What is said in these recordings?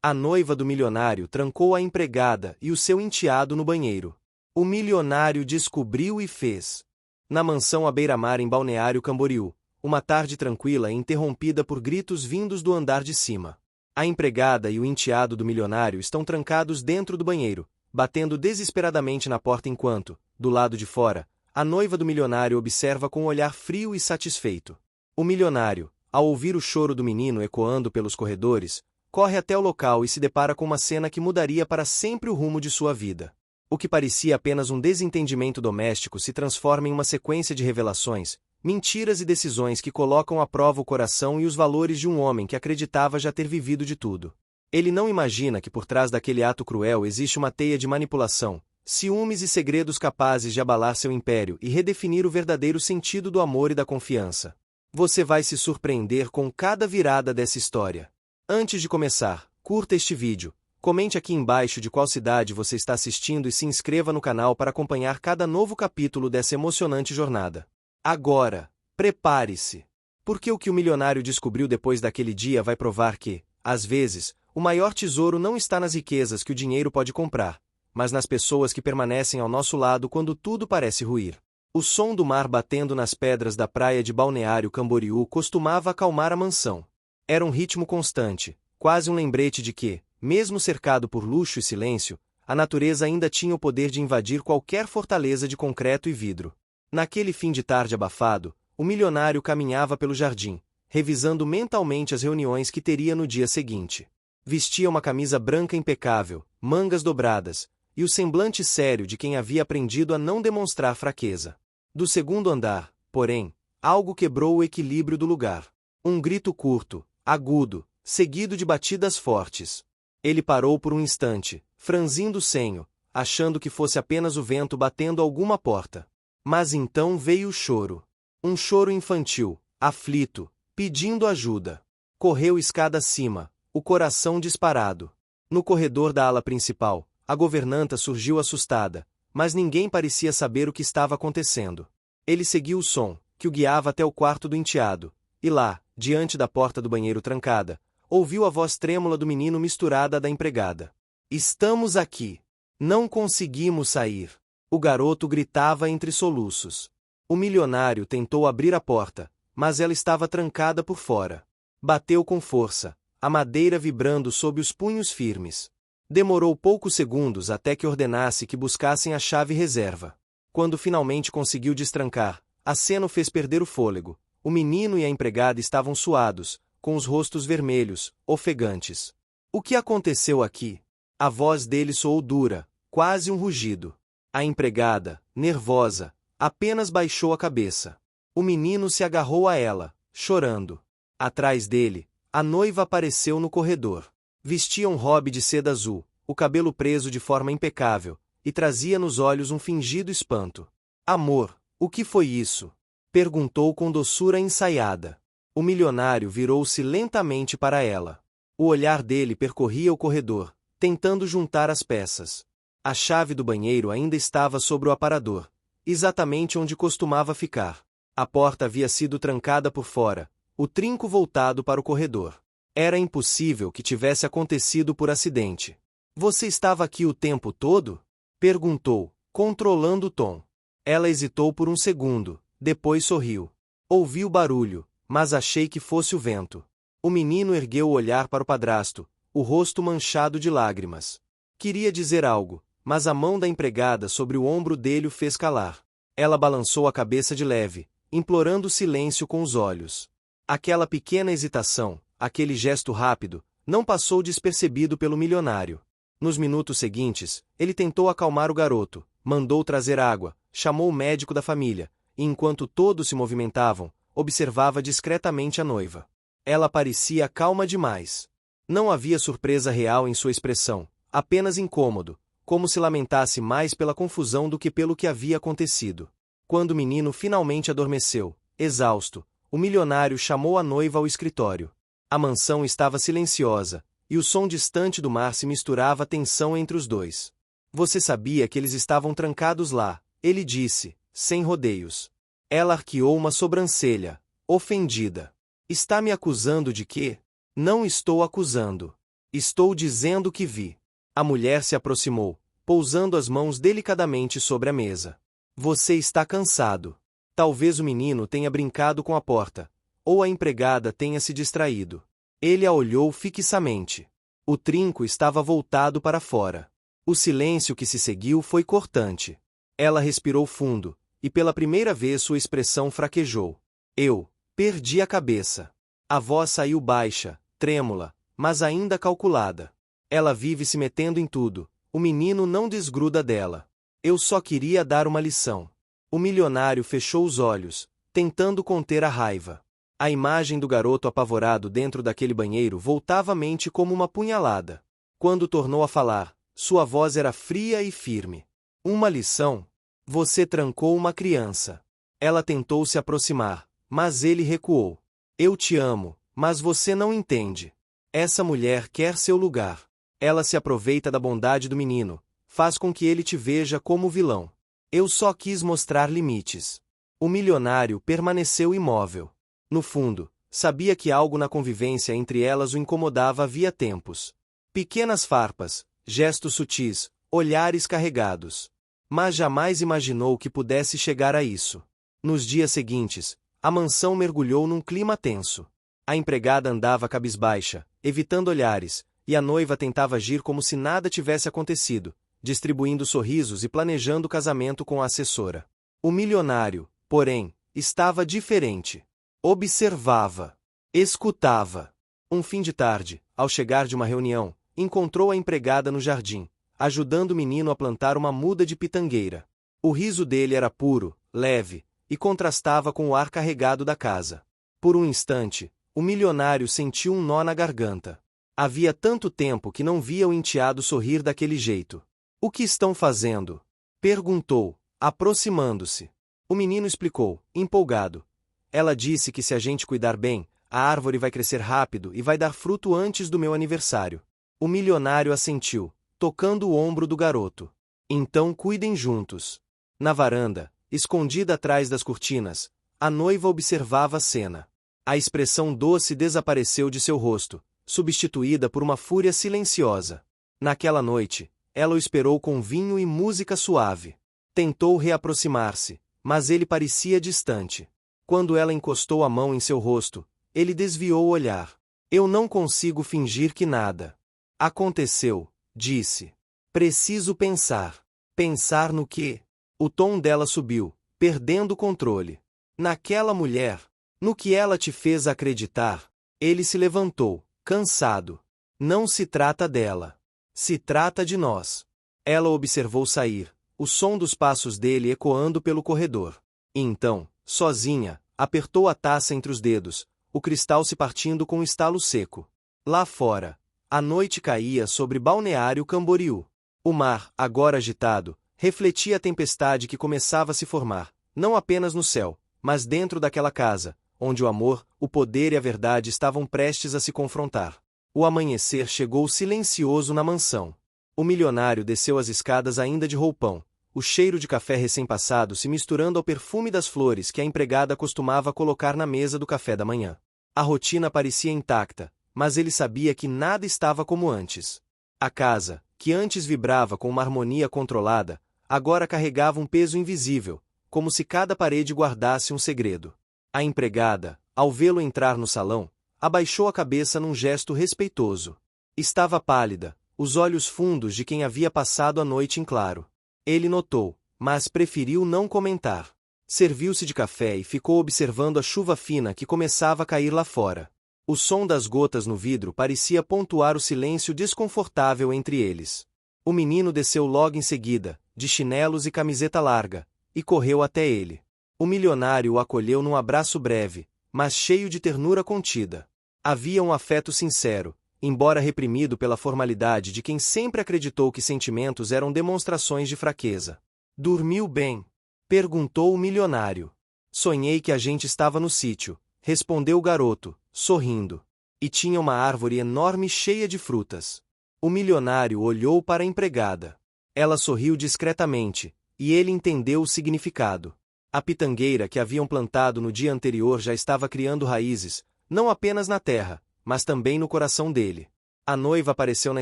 A noiva do milionário trancou a empregada e o seu enteado no banheiro. O milionário descobriu e fez. Na mansão à beira-mar em Balneário Camboriú, uma tarde tranquila e interrompida por gritos vindos do andar de cima. A empregada e o enteado do milionário estão trancados dentro do banheiro, batendo desesperadamente na porta enquanto, do lado de fora, a noiva do milionário observa com um olhar frio e satisfeito. O milionário, ao ouvir o choro do menino ecoando pelos corredores, corre até o local e se depara com uma cena que mudaria para sempre o rumo de sua vida. O que parecia apenas um desentendimento doméstico se transforma em uma sequência de revelações, mentiras e decisões que colocam à prova o coração e os valores de um homem que acreditava já ter vivido de tudo. Ele não imagina que por trás daquele ato cruel existe uma teia de manipulação, ciúmes e segredos capazes de abalar seu império e redefinir o verdadeiro sentido do amor e da confiança. Você vai se surpreender com cada virada dessa história. Antes de começar, curta este vídeo, comente aqui embaixo de qual cidade você está assistindo e se inscreva no canal para acompanhar cada novo capítulo dessa emocionante jornada. Agora, prepare-se! Porque o que o milionário descobriu depois daquele dia vai provar que, às vezes, o maior tesouro não está nas riquezas que o dinheiro pode comprar, mas nas pessoas que permanecem ao nosso lado quando tudo parece ruir. O som do mar batendo nas pedras da praia de Balneário Camboriú costumava acalmar a mansão. Era um ritmo constante, quase um lembrete de que, mesmo cercado por luxo e silêncio, a natureza ainda tinha o poder de invadir qualquer fortaleza de concreto e vidro. Naquele fim de tarde abafado, o milionário caminhava pelo jardim, revisando mentalmente as reuniões que teria no dia seguinte. Vestia uma camisa branca impecável, mangas dobradas, e o semblante sério de quem havia aprendido a não demonstrar fraqueza. Do segundo andar, porém, algo quebrou o equilíbrio do lugar. Um grito curto, agudo, seguido de batidas fortes. Ele parou por um instante, franzindo o senho, achando que fosse apenas o vento batendo alguma porta. Mas então veio o choro. Um choro infantil, aflito, pedindo ajuda. Correu escada acima, o coração disparado. No corredor da ala principal, a governanta surgiu assustada, mas ninguém parecia saber o que estava acontecendo. Ele seguiu o som, que o guiava até o quarto do enteado, e lá, diante da porta do banheiro trancada, ouviu a voz trêmula do menino misturada à da empregada. "Estamos aqui. Não conseguimos sair." O garoto gritava entre soluços. O milionário tentou abrir a porta, mas ela estava trancada por fora. Bateu com força, a madeira vibrando sob os punhos firmes. Demorou poucos segundos até que ordenasse que buscassem a chave reserva. Quando finalmente conseguiu destrancar, a cena o fez perder o fôlego. O menino e a empregada estavam suados, com os rostos vermelhos, ofegantes. "O que aconteceu aqui?" A voz dele soou dura, quase um rugido. A empregada, nervosa, apenas baixou a cabeça. O menino se agarrou a ela, chorando. Atrás dele, a noiva apareceu no corredor. Vestia um robe de seda azul, o cabelo preso de forma impecável, e trazia nos olhos um fingido espanto. "Amor, o que foi isso?" perguntou com doçura ensaiada. O milionário virou-se lentamente para ela. O olhar dele percorria o corredor, tentando juntar as peças. A chave do banheiro ainda estava sobre o aparador, exatamente onde costumava ficar. A porta havia sido trancada por fora, o trinco voltado para o corredor. Era impossível que tivesse acontecido por acidente. "Você estava aqui o tempo todo?" perguntou, controlando o tom. Ela hesitou por um segundo, depois sorriu. "Ouvi o barulho, mas achei que fosse o vento." O menino ergueu o olhar para o padrasto, o rosto manchado de lágrimas. Queria dizer algo, mas a mão da empregada sobre o ombro dele o fez calar. Ela balançou a cabeça de leve, implorando silêncio com os olhos. Aquela pequena hesitação, aquele gesto rápido, não passou despercebido pelo milionário. Nos minutos seguintes, ele tentou acalmar o garoto, mandou trazer água, chamou o médico da família, e enquanto todos se movimentavam, observava discretamente a noiva. Ela parecia calma demais. Não havia surpresa real em sua expressão, apenas incômodo, como se lamentasse mais pela confusão do que pelo que havia acontecido. Quando o menino finalmente adormeceu, exausto, o milionário chamou a noiva ao escritório. A mansão estava silenciosa, e o som distante do mar se misturava à tensão entre os dois. "Você sabia que eles estavam trancados lá?" ele disse, sem rodeios. Ela arqueou uma sobrancelha, ofendida. "Está me acusando de quê?" "Não estou acusando. Estou dizendo que vi. A mulher se aproximou, pousando as mãos delicadamente sobre a mesa. Você está cansado. Talvez o menino tenha brincado com a porta, ou a empregada tenha se distraído. Ele a olhou fixamente. O trinco estava voltado para fora. O silêncio que se seguiu foi cortante. Ela respirou fundo, e pela primeira vez sua expressão fraquejou. Eu perdi a cabeça. A voz saiu baixa, trêmula, mas ainda calculada. Ela vive se metendo em tudo, o menino não desgruda dela. Eu só queria dar uma lição. O milionário fechou os olhos, tentando conter a raiva. A imagem do garoto apavorado dentro daquele banheiro voltava à mente como uma punhalada. Quando tornou a falar, sua voz era fria e firme. Uma lição? Você trancou uma criança. Ela tentou se aproximar, mas ele recuou. Eu te amo, mas você não entende. Essa mulher quer seu lugar. Ela se aproveita da bondade do menino, faz com que ele te veja como vilão. Eu só quis mostrar limites. O milionário permaneceu imóvel. No fundo, sabia que algo na convivência entre elas o incomodava havia tempos. Pequenas farpas, gestos sutis, olhares carregados. Mas jamais imaginou que pudesse chegar a isso. Nos dias seguintes, a mansão mergulhou num clima tenso. A empregada andava cabisbaixa, evitando olhares, e a noiva tentava agir como se nada tivesse acontecido, distribuindo sorrisos e planejando o casamento com a assessora. O milionário, porém, estava diferente. Observava. Escutava. Um fim de tarde, ao chegar de uma reunião, encontrou a empregada no jardim, ajudando o menino a plantar uma muda de pitangueira. O riso dele era puro, leve, e contrastava com o ar carregado da casa. Por um instante, o milionário sentiu um nó na garganta. Havia tanto tempo que não via o enteado sorrir daquele jeito. O que estão fazendo? Perguntou, aproximando-se. O menino explicou, empolgado. Ela disse que se a gente cuidar bem, a árvore vai crescer rápido e vai dar fruto antes do meu aniversário. O milionário assentiu, tocando o ombro do garoto. Então cuidem juntos. Na varanda, escondida atrás das cortinas, a noiva observava a cena. A expressão doce desapareceu de seu rosto, substituída por uma fúria silenciosa. Naquela noite, ela o esperou com vinho e música suave. Tentou reaproximar-se, mas ele parecia distante. Quando ela encostou a mão em seu rosto, ele desviou o olhar. Eu não consigo fingir que nada aconteceu, disse. Preciso pensar. Pensar no quê? O tom dela subiu, perdendo o controle. Naquela mulher. No que ela te fez acreditar. Ele se levantou, cansado. Não se trata dela. Se trata de nós. Ela observou sair, o som dos passos dele ecoando pelo corredor. E então, sozinha, apertou a taça entre os dedos, o cristal se partindo com um estalo seco. Lá fora, a noite caía sobre Balneário Camboriú. O mar, agora agitado, refletia a tempestade que começava a se formar, não apenas no céu, mas dentro daquela casa, onde o amor, o poder e a verdade estavam prestes a se confrontar. O amanhecer chegou silencioso na mansão. O milionário desceu as escadas ainda de roupão, o cheiro de café recém-passado se misturando ao perfume das flores que a empregada costumava colocar na mesa do café da manhã. A rotina parecia intacta, mas ele sabia que nada estava como antes. A casa, que antes vibrava com uma harmonia controlada, agora carregava um peso invisível, como se cada parede guardasse um segredo. A empregada, ao vê-lo entrar no salão, abaixou a cabeça num gesto respeitoso. Estava pálida, os olhos fundos de quem havia passado a noite em claro. Ele notou, mas preferiu não comentar. Serviu-se de café e ficou observando a chuva fina que começava a cair lá fora. O som das gotas no vidro parecia pontuar o silêncio desconfortável entre eles. O menino desceu logo em seguida, de chinelos e camiseta larga, e correu até ele. O milionário o acolheu num abraço breve, mas cheio de ternura contida. Havia um afeto sincero, embora reprimido pela formalidade de quem sempre acreditou que sentimentos eram demonstrações de fraqueza. Dormiu bem? Perguntou o milionário. Sonhei que a gente estava no sítio, respondeu o garoto, sorrindo. E tinha uma árvore enorme cheia de frutas. O milionário olhou para a empregada. Ela sorriu discretamente, e ele entendeu o significado. A pitangueira que haviam plantado no dia anterior já estava criando raízes, não apenas na terra, mas também no coração dele. A noiva apareceu na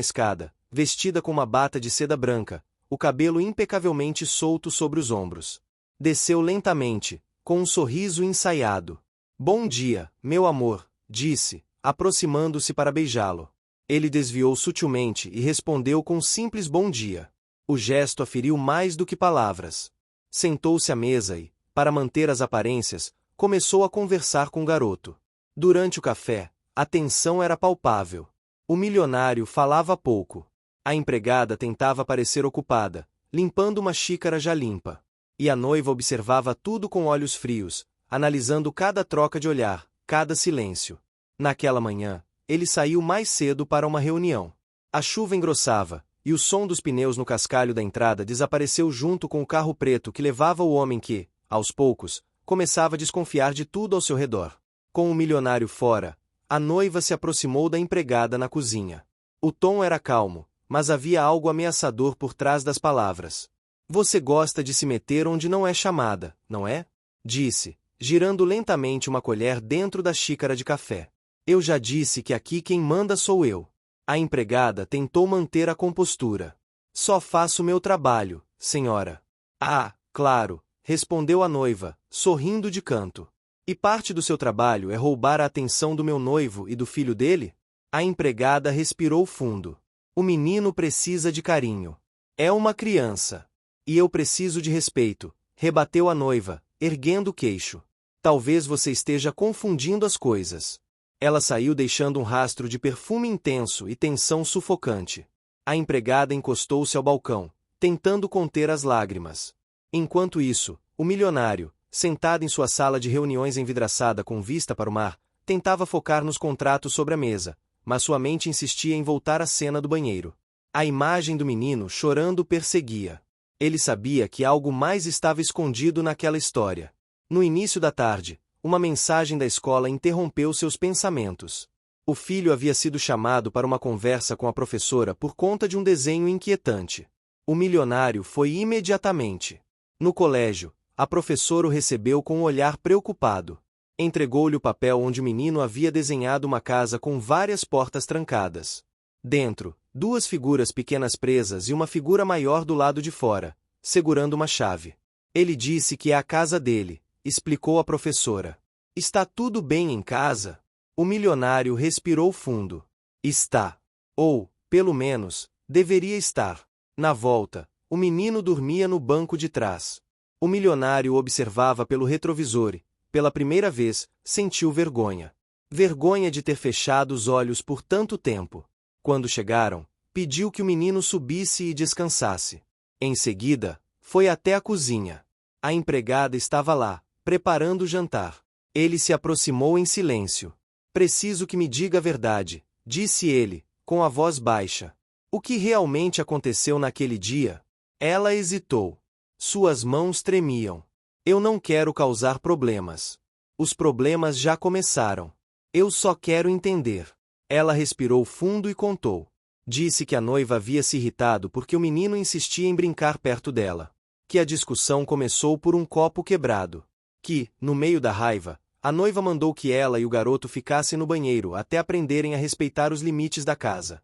escada, vestida com uma bata de seda branca, o cabelo impecavelmente solto sobre os ombros. Desceu lentamente, com um sorriso ensaiado. Bom dia, meu amor, disse, aproximando-se para beijá-lo. Ele desviou sutilmente e respondeu com um simples bom dia. O gesto a feriu mais do que palavras. Sentou-se à mesa e, para manter as aparências, começou a conversar com o garoto. Durante o café, a tensão era palpável. O milionário falava pouco. A empregada tentava parecer ocupada, limpando uma xícara já limpa. E a noiva observava tudo com olhos frios, analisando cada troca de olhar, cada silêncio. Naquela manhã, ele saiu mais cedo para uma reunião. A chuva engrossava, e o som dos pneus no cascalho da entrada desapareceu junto com o carro preto que levava o homem que, aos poucos, começava a desconfiar de tudo ao seu redor. Com o milionário fora, a noiva se aproximou da empregada na cozinha. O tom era calmo, mas havia algo ameaçador por trás das palavras. Você gosta de se meter onde não é chamada, não é? Disse, girando lentamente uma colher dentro da xícara de café. Eu já disse que aqui quem manda sou eu. A empregada tentou manter a compostura. Só faço meu trabalho, senhora. Ah, claro, respondeu a noiva, sorrindo de canto. E parte do seu trabalho é roubar a atenção do meu noivo e do filho dele? A empregada respirou fundo. O menino precisa de carinho. É uma criança. E eu preciso de respeito, rebateu a noiva, erguendo o queixo. Talvez você esteja confundindo as coisas. Ela saiu deixando um rastro de perfume intenso e tensão sufocante. A empregada encostou-se ao balcão, tentando conter as lágrimas. Enquanto isso, o milionário, sentado em sua sala de reuniões envidraçada com vista para o mar, tentava focar nos contratos sobre a mesa, mas sua mente insistia em voltar à cena do banheiro. A imagem do menino chorando perseguia. Ele sabia que algo mais estava escondido naquela história. No início da tarde, uma mensagem da escola interrompeu seus pensamentos. O filho havia sido chamado para uma conversa com a professora por conta de um desenho inquietante. O milionário foi imediatamente. No colégio, a professora o recebeu com um olhar preocupado. Entregou-lhe o papel onde o menino havia desenhado uma casa com várias portas trancadas. Dentro, duas figuras pequenas presas e uma figura maior do lado de fora, segurando uma chave. Ele disse que é a casa dele, explicou a professora. Está tudo bem em casa? O milionário respirou fundo. Está. Ou, pelo menos, deveria estar. Na volta, o menino dormia no banco de trás. O milionário observava pelo retrovisor e, pela primeira vez, sentiu vergonha. Vergonha de ter fechado os olhos por tanto tempo. Quando chegaram, pediu que o menino subisse e descansasse. Em seguida, foi até a cozinha. A empregada estava lá, preparando o jantar. Ele se aproximou em silêncio. Preciso que me diga a verdade, disse ele, com a voz baixa. O que realmente aconteceu naquele dia? Ela hesitou. Suas mãos tremiam. Eu não quero causar problemas. Os problemas já começaram. Eu só quero entender. Ela respirou fundo e contou. Disse que a noiva havia se irritado porque o menino insistia em brincar perto dela. Que a discussão começou por um copo quebrado. Que, no meio da raiva, a noiva mandou que ela e o garoto ficassem no banheiro até aprenderem a respeitar os limites da casa.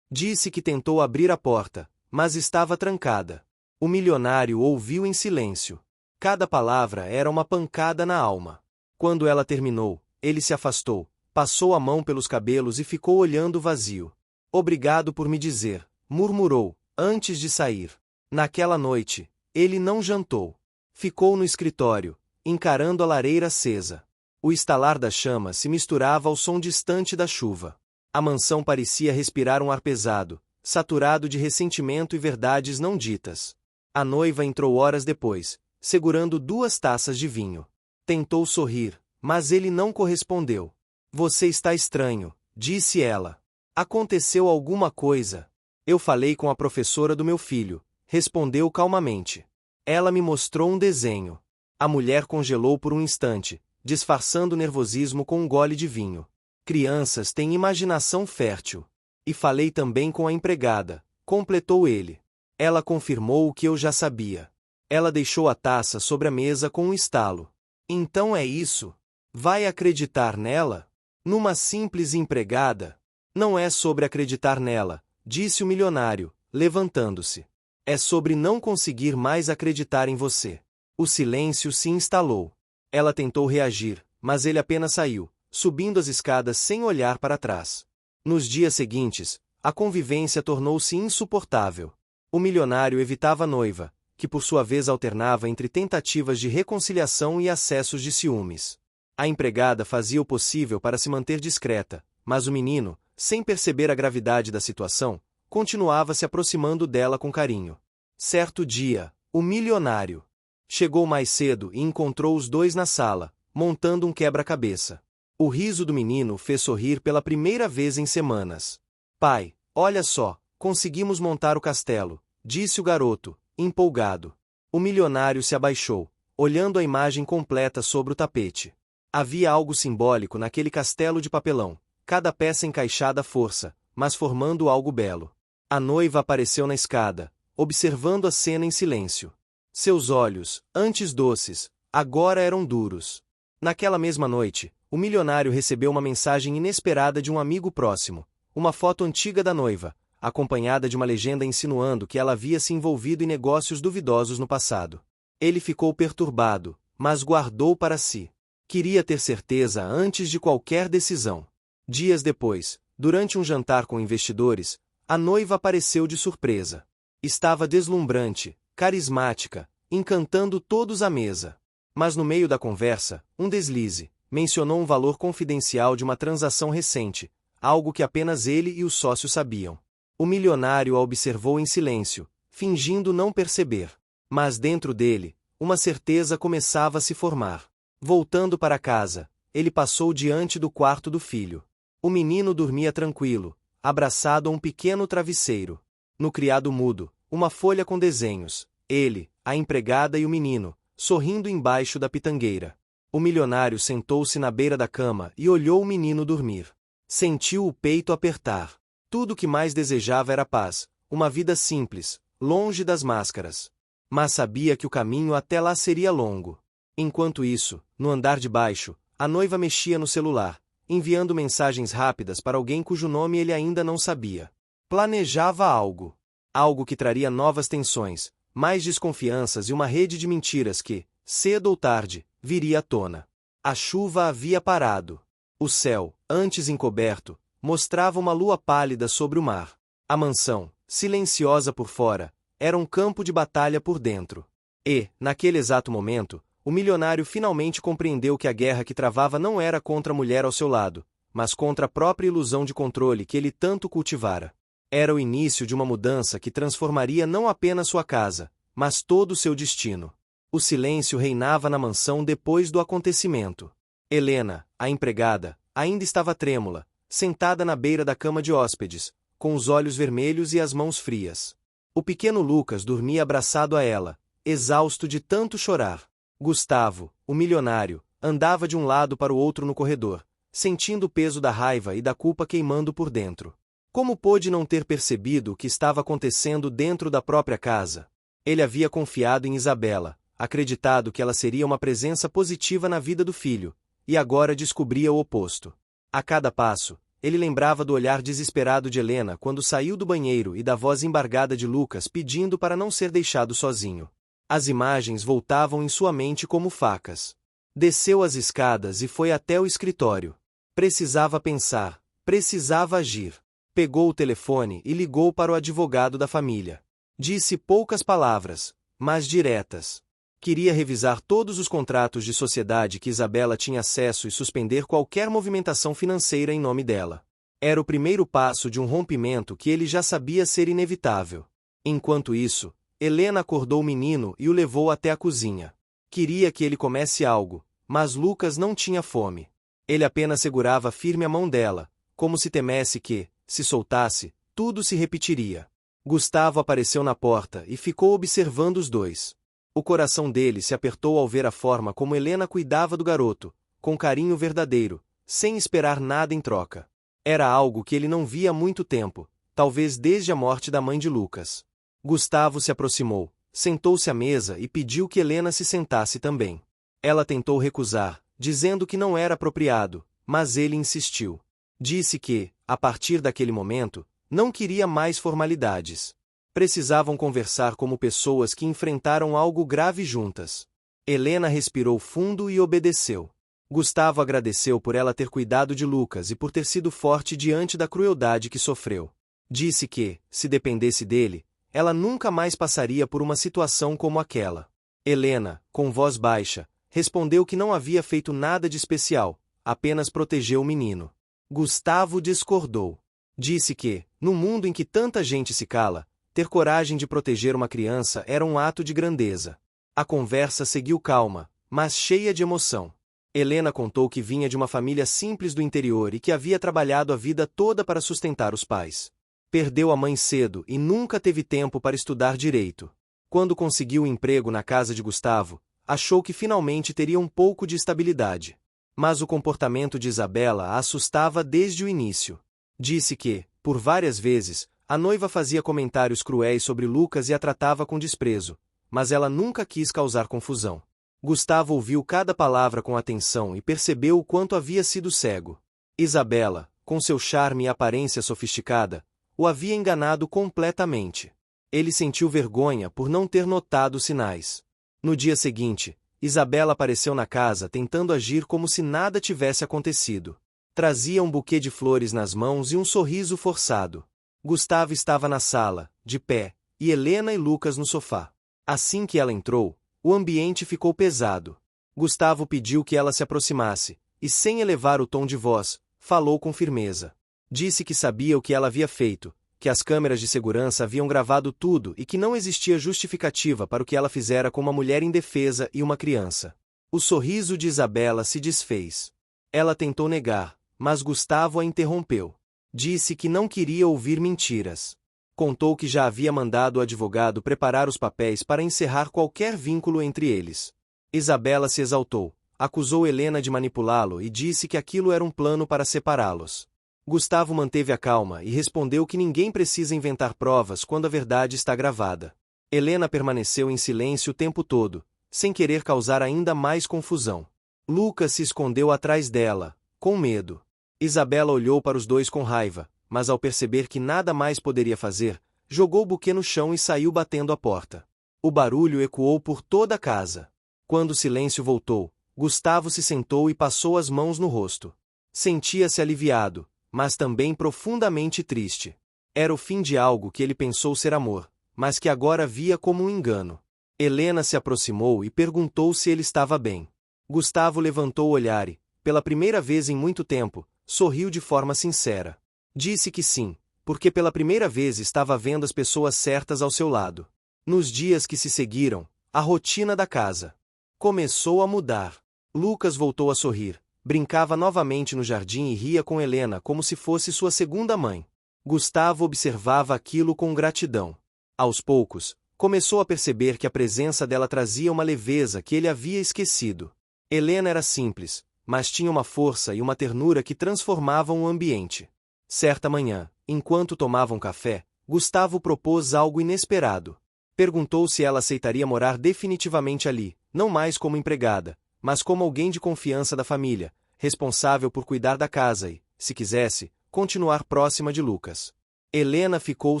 Disse que tentou abrir a porta, mas estava trancada. O milionário ouviu em silêncio. Cada palavra era uma pancada na alma. Quando ela terminou, ele se afastou, passou a mão pelos cabelos e ficou olhando vazio. Obrigado por me dizer, murmurou, antes de sair. Naquela noite, ele não jantou. Ficou no escritório, encarando a lareira acesa. O estalar das chamas se misturava ao som distante da chuva. A mansão parecia respirar um ar pesado, saturado de ressentimento e verdades não ditas. A noiva entrou horas depois, segurando 2 taças de vinho. Tentou sorrir, mas ele não correspondeu. Você está estranho, disse ela. Aconteceu alguma coisa? Eu falei com a professora do meu filho, respondeu calmamente. Ela me mostrou um desenho. A mulher congelou por um instante, disfarçando o nervosismo com um gole de vinho. Crianças têm imaginação fértil. E falei também com a empregada, completou ele. Ela confirmou o que eu já sabia. Ela deixou a taça sobre a mesa com um estalo. Então é isso? Vai acreditar nela? Numa simples empregada? Não é sobre acreditar nela, disse o milionário, levantando-se. É sobre não conseguir mais acreditar em você. O silêncio se instalou. Ela tentou reagir, mas ele apenas saiu, subindo as escadas sem olhar para trás. Nos dias seguintes, a convivência tornou-se insuportável. O milionário evitava a noiva, que por sua vez alternava entre tentativas de reconciliação e acessos de ciúmes. A empregada fazia o possível para se manter discreta, mas o menino, sem perceber a gravidade da situação, continuava se aproximando dela com carinho. Certo dia, o milionário chegou mais cedo e encontrou os dois na sala, montando um quebra-cabeça. O riso do menino fez sorrir pela primeira vez em semanas. Pai, olha só, conseguimos montar o castelo, disse o garoto, empolgado. O milionário se abaixou, olhando a imagem completa sobre o tapete. Havia algo simbólico naquele castelo de papelão, cada peça encaixada à força, mas formando algo belo. A noiva apareceu na escada, observando a cena em silêncio. Seus olhos, antes doces, agora eram duros. Naquela mesma noite, o milionário recebeu uma mensagem inesperada de um amigo próximo, uma foto antiga da noiva, acompanhada de uma legenda insinuando que ela havia se envolvido em negócios duvidosos no passado. Ele ficou perturbado, mas guardou para si. Queria ter certeza antes de qualquer decisão. Dias depois, durante um jantar com investidores, a noiva apareceu de surpresa. Estava deslumbrante, carismática, encantando todos à mesa. Mas no meio da conversa, um deslize, mencionou um valor confidencial de uma transação recente, algo que apenas ele e os sócios sabiam. O milionário a observou em silêncio, fingindo não perceber. Mas dentro dele, uma certeza começava a se formar. Voltando para casa, ele passou diante do quarto do filho. O menino dormia tranquilo, abraçado a um pequeno travesseiro. No criado mudo, uma folha com desenhos, ele, a empregada e o menino, sorrindo embaixo da pitangueira. O milionário sentou-se na beira da cama e olhou o menino dormir. Sentiu o peito apertar. Tudo o que mais desejava era paz, uma vida simples, longe das máscaras. Mas sabia que o caminho até lá seria longo. Enquanto isso, no andar de baixo, a noiva mexia no celular, enviando mensagens rápidas para alguém cujo nome ele ainda não sabia. Planejava algo. Algo que traria novas tensões, mais desconfianças e uma rede de mentiras que, cedo ou tarde, viria à tona. A chuva havia parado. O céu, antes encoberto, mostrava uma lua pálida sobre o mar. A mansão, silenciosa por fora, era um campo de batalha por dentro. E, naquele exato momento, o milionário finalmente compreendeu que a guerra que travava não era contra a mulher ao seu lado, mas contra a própria ilusão de controle que ele tanto cultivara. Era o início de uma mudança que transformaria não apenas sua casa, mas todo o seu destino. O silêncio reinava na mansão depois do acontecimento. Helena, a empregada, ainda estava trêmula, sentada na beira da cama de hóspedes, com os olhos vermelhos e as mãos frias. O pequeno Lucas dormia abraçado a ela, exausto de tanto chorar. Gustavo, o milionário, andava de um lado para o outro no corredor, sentindo o peso da raiva e da culpa queimando por dentro. Como pôde não ter percebido o que estava acontecendo dentro da própria casa? Ele havia confiado em Isabela, acreditado que ela seria uma presença positiva na vida do filho, e agora descobria o oposto. A cada passo, ele lembrava do olhar desesperado de Helena quando saiu do banheiro e da voz embargada de Lucas pedindo para não ser deixado sozinho. As imagens voltavam em sua mente como facas. Desceu as escadas e foi até o escritório. Precisava pensar, precisava agir. Pegou o telefone e ligou para o advogado da família. Disse poucas palavras, mas diretas. Queria revisar todos os contratos de sociedade que Isabela tinha acesso e suspender qualquer movimentação financeira em nome dela. Era o primeiro passo de um rompimento que ele já sabia ser inevitável. Enquanto isso, Helena acordou o menino e o levou até a cozinha. Queria que ele comesse algo, mas Lucas não tinha fome. Ele apenas segurava firme a mão dela, como se temesse que, se soltasse, tudo se repetiria. Gustavo apareceu na porta e ficou observando os dois. O coração dele se apertou ao ver a forma como Helena cuidava do garoto, com carinho verdadeiro, sem esperar nada em troca. Era algo que ele não via há muito tempo, talvez desde a morte da mãe de Lucas. Gustavo se aproximou, sentou-se à mesa e pediu que Helena se sentasse também. Ela tentou recusar, dizendo que não era apropriado, mas ele insistiu. Disse que, A partir daquele momento, não queria mais formalidades. Precisavam conversar como pessoas que enfrentaram algo grave juntas. Helena respirou fundo e obedeceu. Gustavo agradeceu por ela ter cuidado de Lucas e por ter sido forte diante da crueldade que sofreu. Disse que, se dependesse dele, ela nunca mais passaria por uma situação como aquela. Helena, com voz baixa, respondeu que não havia feito nada de especial, apenas protegeu o menino. Gustavo discordou. Disse que, no mundo em que tanta gente se cala, ter coragem de proteger uma criança era um ato de grandeza. A conversa seguiu calma, mas cheia de emoção. Helena contou que vinha de uma família simples do interior e que havia trabalhado a vida toda para sustentar os pais. Perdeu a mãe cedo e nunca teve tempo para estudar direito. Quando conseguiu um emprego na casa de Gustavo, achou que finalmente teria um pouco de estabilidade. Mas o comportamento de Isabela a assustava desde o início. Disse que, por várias vezes, a noiva fazia comentários cruéis sobre Lucas e a tratava com desprezo, mas ela nunca quis causar confusão. Gustavo ouviu cada palavra com atenção e percebeu o quanto havia sido cego. Isabela, com seu charme e aparência sofisticada, o havia enganado completamente. Ele sentiu vergonha por não ter notado os sinais. No dia seguinte, Isabela apareceu na casa tentando agir como se nada tivesse acontecido. Trazia um buquê de flores nas mãos e um sorriso forçado. Gustavo estava na sala, de pé, e Helena e Lucas no sofá. Assim que ela entrou, o ambiente ficou pesado. Gustavo pediu que ela se aproximasse, e sem elevar o tom de voz, falou com firmeza. Disse que sabia o que ela havia feito, que as câmeras de segurança haviam gravado tudo e que não existia justificativa para o que ela fizera com uma mulher indefesa e uma criança. O sorriso de Isabela se desfez. Ela tentou negar, mas Gustavo a interrompeu. Disse que não queria ouvir mentiras. Contou que já havia mandado o advogado preparar os papéis para encerrar qualquer vínculo entre eles. Isabela se exaltou, acusou Helena de manipulá-lo e disse que aquilo era um plano para separá-los. Gustavo manteve a calma e respondeu que ninguém precisa inventar provas quando a verdade está gravada. Helena permaneceu em silêncio o tempo todo, sem querer causar ainda mais confusão. Lucas se escondeu atrás dela, com medo. Isabela olhou para os dois com raiva, mas ao perceber que nada mais poderia fazer, jogou o buquê no chão e saiu batendo a porta. O barulho ecoou por toda a casa. Quando o silêncio voltou, Gustavo se sentou e passou as mãos no rosto. Sentia-se aliviado, mas também profundamente triste. Era o fim de algo que ele pensou ser amor, mas que agora via como um engano. Helena se aproximou e perguntou se ele estava bem. Gustavo levantou o olhar e, pela primeira vez em muito tempo, sorriu de forma sincera. Disse que sim, porque pela primeira vez estava vendo as pessoas certas ao seu lado. Nos dias que se seguiram, a rotina da casa começou a mudar. Lucas voltou a sorrir, brincava novamente no jardim e ria com Helena como se fosse sua segunda mãe. Gustavo observava aquilo com gratidão. Aos poucos, começou a perceber que a presença dela trazia uma leveza que ele havia esquecido. Helena era simples, mas tinha uma força e uma ternura que transformavam o ambiente. Certa manhã, enquanto tomavam café, Gustavo propôs algo inesperado. Perguntou se ela aceitaria morar definitivamente ali, não mais como empregada, mas como alguém de confiança da família, responsável por cuidar da casa e, se quisesse, continuar próxima de Lucas. Helena ficou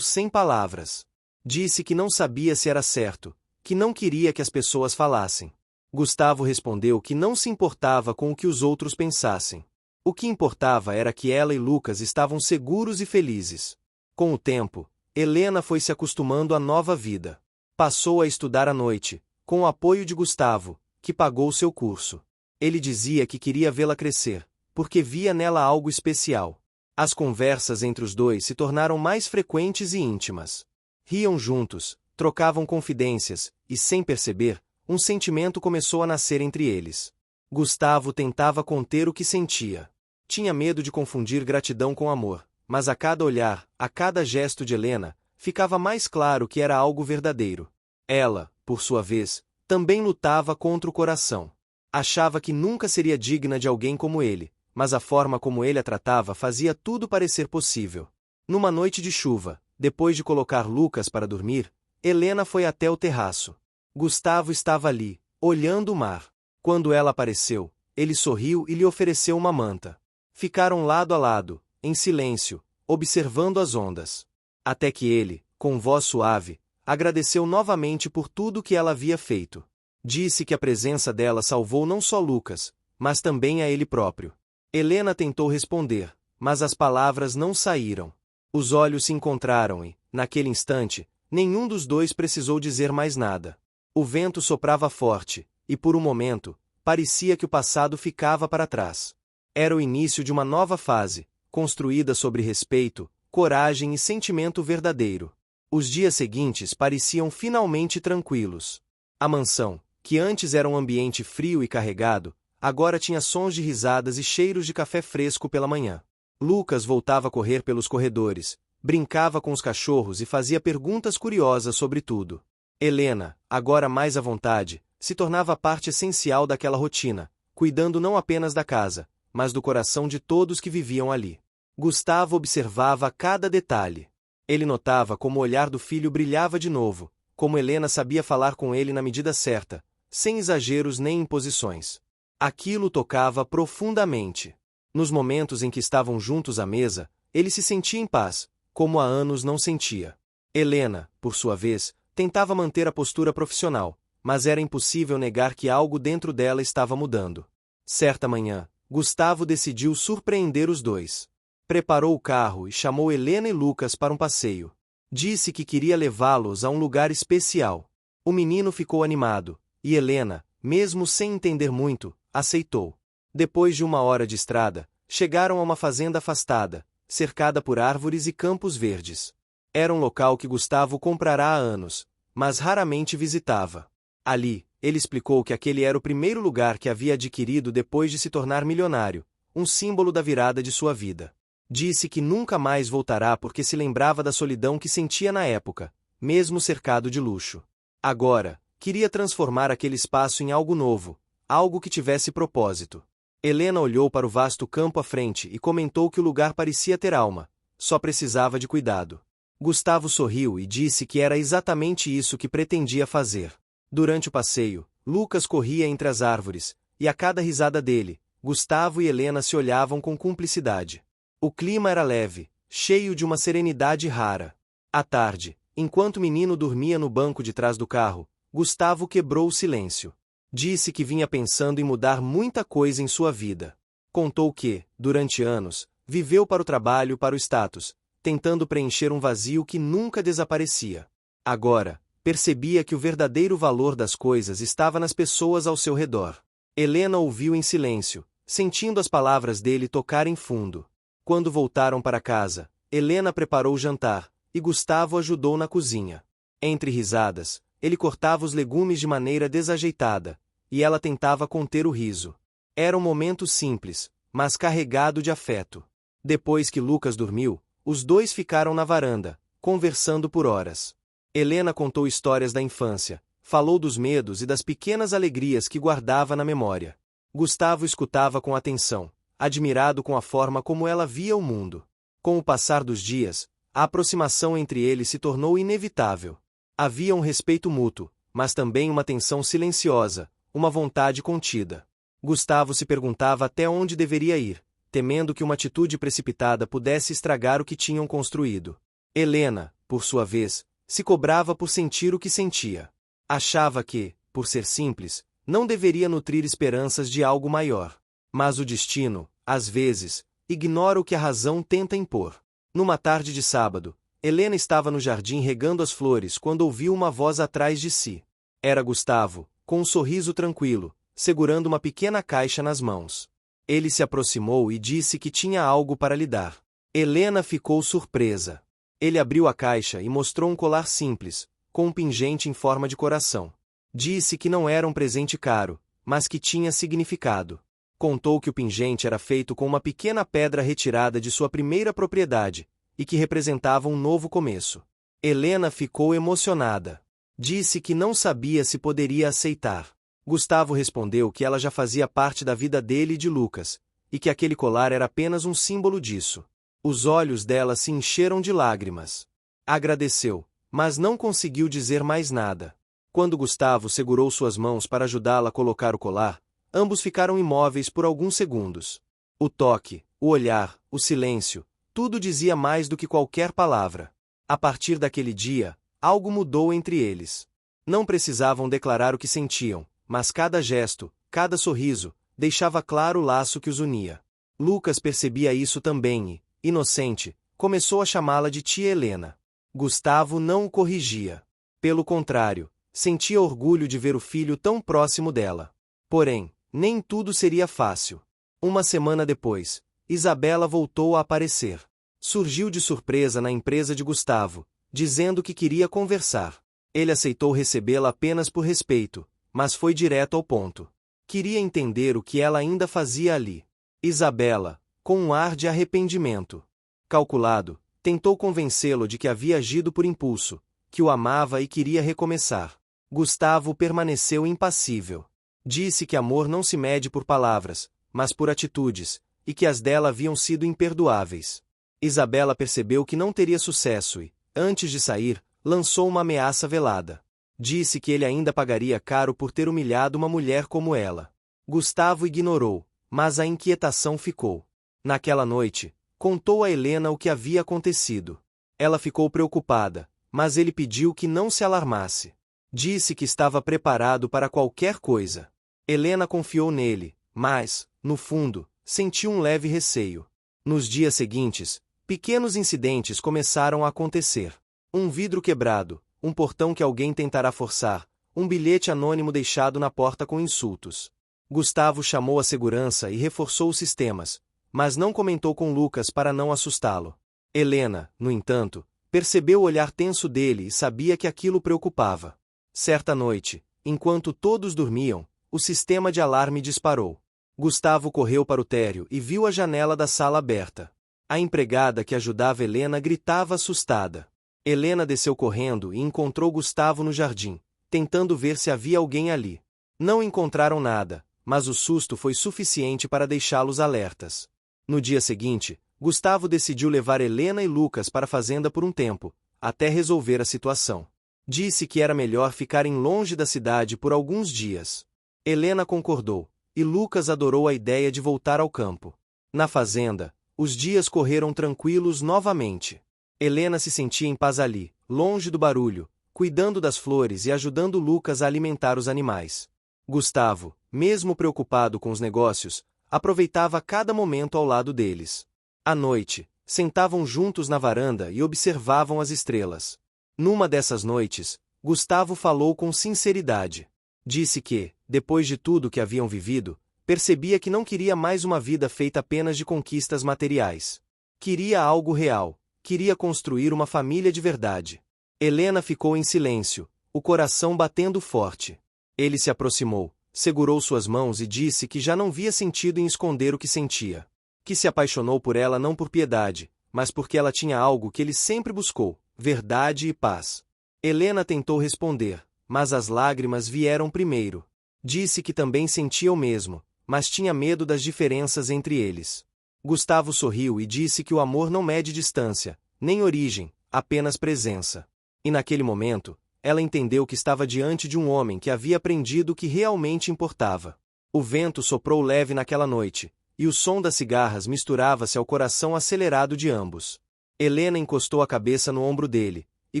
sem palavras. Disse que não sabia se era certo, que não queria que as pessoas falassem. Gustavo respondeu que não se importava com o que os outros pensassem. O que importava era que ela e Lucas estavam seguros e felizes. Com o tempo, Helena foi se acostumando à nova vida. Passou a estudar à noite, com o apoio de Gustavo, que pagou seu curso. Ele dizia que queria vê-la crescer, porque via nela algo especial. As conversas entre os dois se tornaram mais frequentes e íntimas. Riam juntos, trocavam confidências, e sem perceber, um sentimento começou a nascer entre eles. Gustavo tentava conter o que sentia. Tinha medo de confundir gratidão com amor, mas a cada olhar, a cada gesto de Helena, ficava mais claro que era algo verdadeiro. Ela, por sua vez, também lutava contra o coração. Achava que nunca seria digna de alguém como ele, mas a forma como ele a tratava fazia tudo parecer possível. Numa noite de chuva, depois de colocar Lucas para dormir, Helena foi até o terraço. Gustavo estava ali, olhando o mar. Quando ela apareceu, ele sorriu e lhe ofereceu uma manta. Ficaram lado a lado, em silêncio, observando as ondas. Até que ele, com voz suave, agradeceu novamente por tudo que ela havia feito. Disse que a presença dela salvou não só Lucas, mas também a ele próprio. Helena tentou responder, mas as palavras não saíram. Os olhos se encontraram e, naquele instante, nenhum dos dois precisou dizer mais nada. O vento soprava forte, e por um momento, parecia que o passado ficava para trás. Era o início de uma nova fase, construída sobre respeito, coragem e sentimento verdadeiro. Os dias seguintes pareciam finalmente tranquilos. A mansão, que antes era um ambiente frio e carregado, agora tinha sons de risadas e cheiros de café fresco pela manhã. Lucas voltava a correr pelos corredores, brincava com os cachorros e fazia perguntas curiosas sobre tudo. Helena, agora mais à vontade, se tornava parte essencial daquela rotina, cuidando não apenas da casa, mas do coração de todos que viviam ali. Gustavo observava cada detalhe. Ele notava como o olhar do filho brilhava de novo, como Helena sabia falar com ele na medida certa, sem exageros nem imposições. Aquilo tocava profundamente. Nos momentos em que estavam juntos à mesa, ele se sentia em paz, como há anos não sentia. Helena, por sua vez, tentava manter a postura profissional, mas era impossível negar que algo dentro dela estava mudando. Certa manhã, Gustavo decidiu surpreender os dois. Preparou o carro e chamou Helena e Lucas para um passeio. Disse que queria levá-los a um lugar especial. O menino ficou animado, e Helena, mesmo sem entender muito, aceitou. Depois de 1 hora de estrada, chegaram a uma fazenda afastada, cercada por árvores e campos verdes. Era um local que Gustavo comprara há anos, mas raramente visitava. Ali, ele explicou que aquele era o primeiro lugar que havia adquirido depois de se tornar milionário, um símbolo da virada de sua vida. Disse que nunca mais voltará porque se lembrava da solidão que sentia na época, mesmo cercado de luxo. Agora, queria transformar aquele espaço em algo novo, algo que tivesse propósito. Helena olhou para o vasto campo à frente e comentou que o lugar parecia ter alma, só precisava de cuidado. Gustavo sorriu e disse que era exatamente isso que pretendia fazer. Durante o passeio, Lucas corria entre as árvores, e a cada risada dele, Gustavo e Helena se olhavam com cumplicidade. O clima era leve, cheio de uma serenidade rara. À tarde, enquanto o menino dormia no banco de trás do carro, Gustavo quebrou o silêncio. Disse que vinha pensando em mudar muita coisa em sua vida. Contou que, durante anos, viveu para o trabalho e para o status, tentando preencher um vazio que nunca desaparecia. Agora, percebia que o verdadeiro valor das coisas estava nas pessoas ao seu redor. Helena ouviu em silêncio, sentindo as palavras dele tocarem fundo. Quando voltaram para casa, Helena preparou o jantar, e Gustavo ajudou na cozinha. Entre risadas, ele cortava os legumes de maneira desajeitada, e ela tentava conter o riso. Era um momento simples, mas carregado de afeto. Depois que Lucas dormiu, os dois ficaram na varanda, conversando por horas. Helena contou histórias da infância, falou dos medos e das pequenas alegrias que guardava na memória. Gustavo escutava com atenção, admirado com a forma como ela via o mundo. Com o passar dos dias, a aproximação entre eles se tornou inevitável. Havia um respeito mútuo, mas também uma tensão silenciosa, uma vontade contida. Gustavo se perguntava até onde deveria ir, temendo que uma atitude precipitada pudesse estragar o que tinham construído. Helena, por sua vez, se cobrava por sentir o que sentia. Achava que, por ser simples, não deveria nutrir esperanças de algo maior. Mas o destino, às vezes, ignora o que a razão tenta impor. Numa tarde de sábado, Helena estava no jardim regando as flores quando ouviu uma voz atrás de si. Era Gustavo, com um sorriso tranquilo, segurando uma pequena caixa nas mãos. Ele se aproximou e disse que tinha algo para lhe dar. Helena ficou surpresa. Ele abriu a caixa e mostrou um colar simples, com um pingente em forma de coração. Disse que não era um presente caro, mas que tinha significado. Contou que o pingente era feito com uma pequena pedra retirada de sua primeira propriedade, e que representava um novo começo. Helena ficou emocionada. Disse que não sabia se poderia aceitar. Gustavo respondeu que ela já fazia parte da vida dele e de Lucas, e que aquele colar era apenas um símbolo disso. Os olhos dela se encheram de lágrimas. Agradeceu, mas não conseguiu dizer mais nada. Quando Gustavo segurou suas mãos para ajudá-la a colocar o colar, ambos ficaram imóveis por alguns segundos. O toque, o olhar, o silêncio, Tudo dizia mais do que qualquer palavra. A partir daquele dia, algo mudou entre eles. Não precisavam declarar o que sentiam, mas cada gesto, cada sorriso, deixava claro o laço que os unia. Lucas percebia isso também e, inocente, começou a chamá-la de tia Helena. Gustavo não o corrigia. Pelo contrário, sentia orgulho de ver o filho tão próximo dela. Porém, nem tudo seria fácil. Uma semana depois, Isabela voltou a aparecer. Surgiu de surpresa na empresa de Gustavo, dizendo que queria conversar. Ele aceitou recebê-la apenas por respeito, mas foi direto ao ponto. Queria entender o que ela ainda fazia ali. Isabela, com um ar de arrependimento calculado, tentou convencê-lo de que havia agido por impulso, que o amava e queria recomeçar. Gustavo permaneceu impassível. Disse que amor não se mede por palavras, mas por atitudes, e que as dela haviam sido imperdoáveis. Isabela percebeu que não teria sucesso e, antes de sair, lançou uma ameaça velada. Disse que ele ainda pagaria caro por ter humilhado uma mulher como ela. Gustavo ignorou, mas a inquietação ficou. Naquela noite, contou a Helena o que havia acontecido. Ela ficou preocupada, mas ele pediu que não se alarmasse. Disse que estava preparado para qualquer coisa. Helena confiou nele, mas, no fundo, sentiu um leve receio. Nos dias seguintes, pequenos incidentes começaram a acontecer. Um vidro quebrado, um portão que alguém tentará forçar, um bilhete anônimo deixado na porta com insultos. Gustavo chamou a segurança e reforçou os sistemas, mas não comentou com Lucas para não assustá-lo. Helena, no entanto, percebeu o olhar tenso dele e sabia que aquilo o preocupava. Certa noite, enquanto todos dormiam, o sistema de alarme disparou. Gustavo correu para o térreo e viu a janela da sala aberta. A empregada que ajudava Helena gritava assustada. Helena desceu correndo e encontrou Gustavo no jardim, tentando ver se havia alguém ali. Não encontraram nada, mas o susto foi suficiente para deixá-los alertas. No dia seguinte, Gustavo decidiu levar Helena e Lucas para a fazenda por um tempo, até resolver a situação. Disse que era melhor ficarem longe da cidade por alguns dias. Helena concordou, e Lucas adorou a ideia de voltar ao campo. Na fazenda, os dias correram tranquilos novamente. Helena se sentia em paz ali, longe do barulho, cuidando das flores e ajudando Lucas a alimentar os animais. Gustavo, mesmo preocupado com os negócios, aproveitava cada momento ao lado deles. À noite, sentavam juntos na varanda e observavam as estrelas. Numa dessas noites, Gustavo falou com sinceridade. Disse que, depois de tudo que haviam vivido, percebia que não queria mais uma vida feita apenas de conquistas materiais. Queria algo real, queria construir uma família de verdade. Helena ficou em silêncio, o coração batendo forte. Ele se aproximou, segurou suas mãos e disse que já não via sentido em esconder o que sentia. Que se apaixonou por ela não por piedade, mas porque ela tinha algo que ele sempre buscou: verdade e paz. Helena tentou responder, mas as lágrimas vieram primeiro. Disse que também sentia o mesmo, mas tinha medo das diferenças entre eles. Gustavo sorriu e disse que o amor não mede distância, nem origem, apenas presença. E naquele momento, ela entendeu que estava diante de um homem que havia aprendido o que realmente importava. O vento soprou leve naquela noite, e o som das cigarras misturava-se ao coração acelerado de ambos. Helena encostou a cabeça no ombro dele, e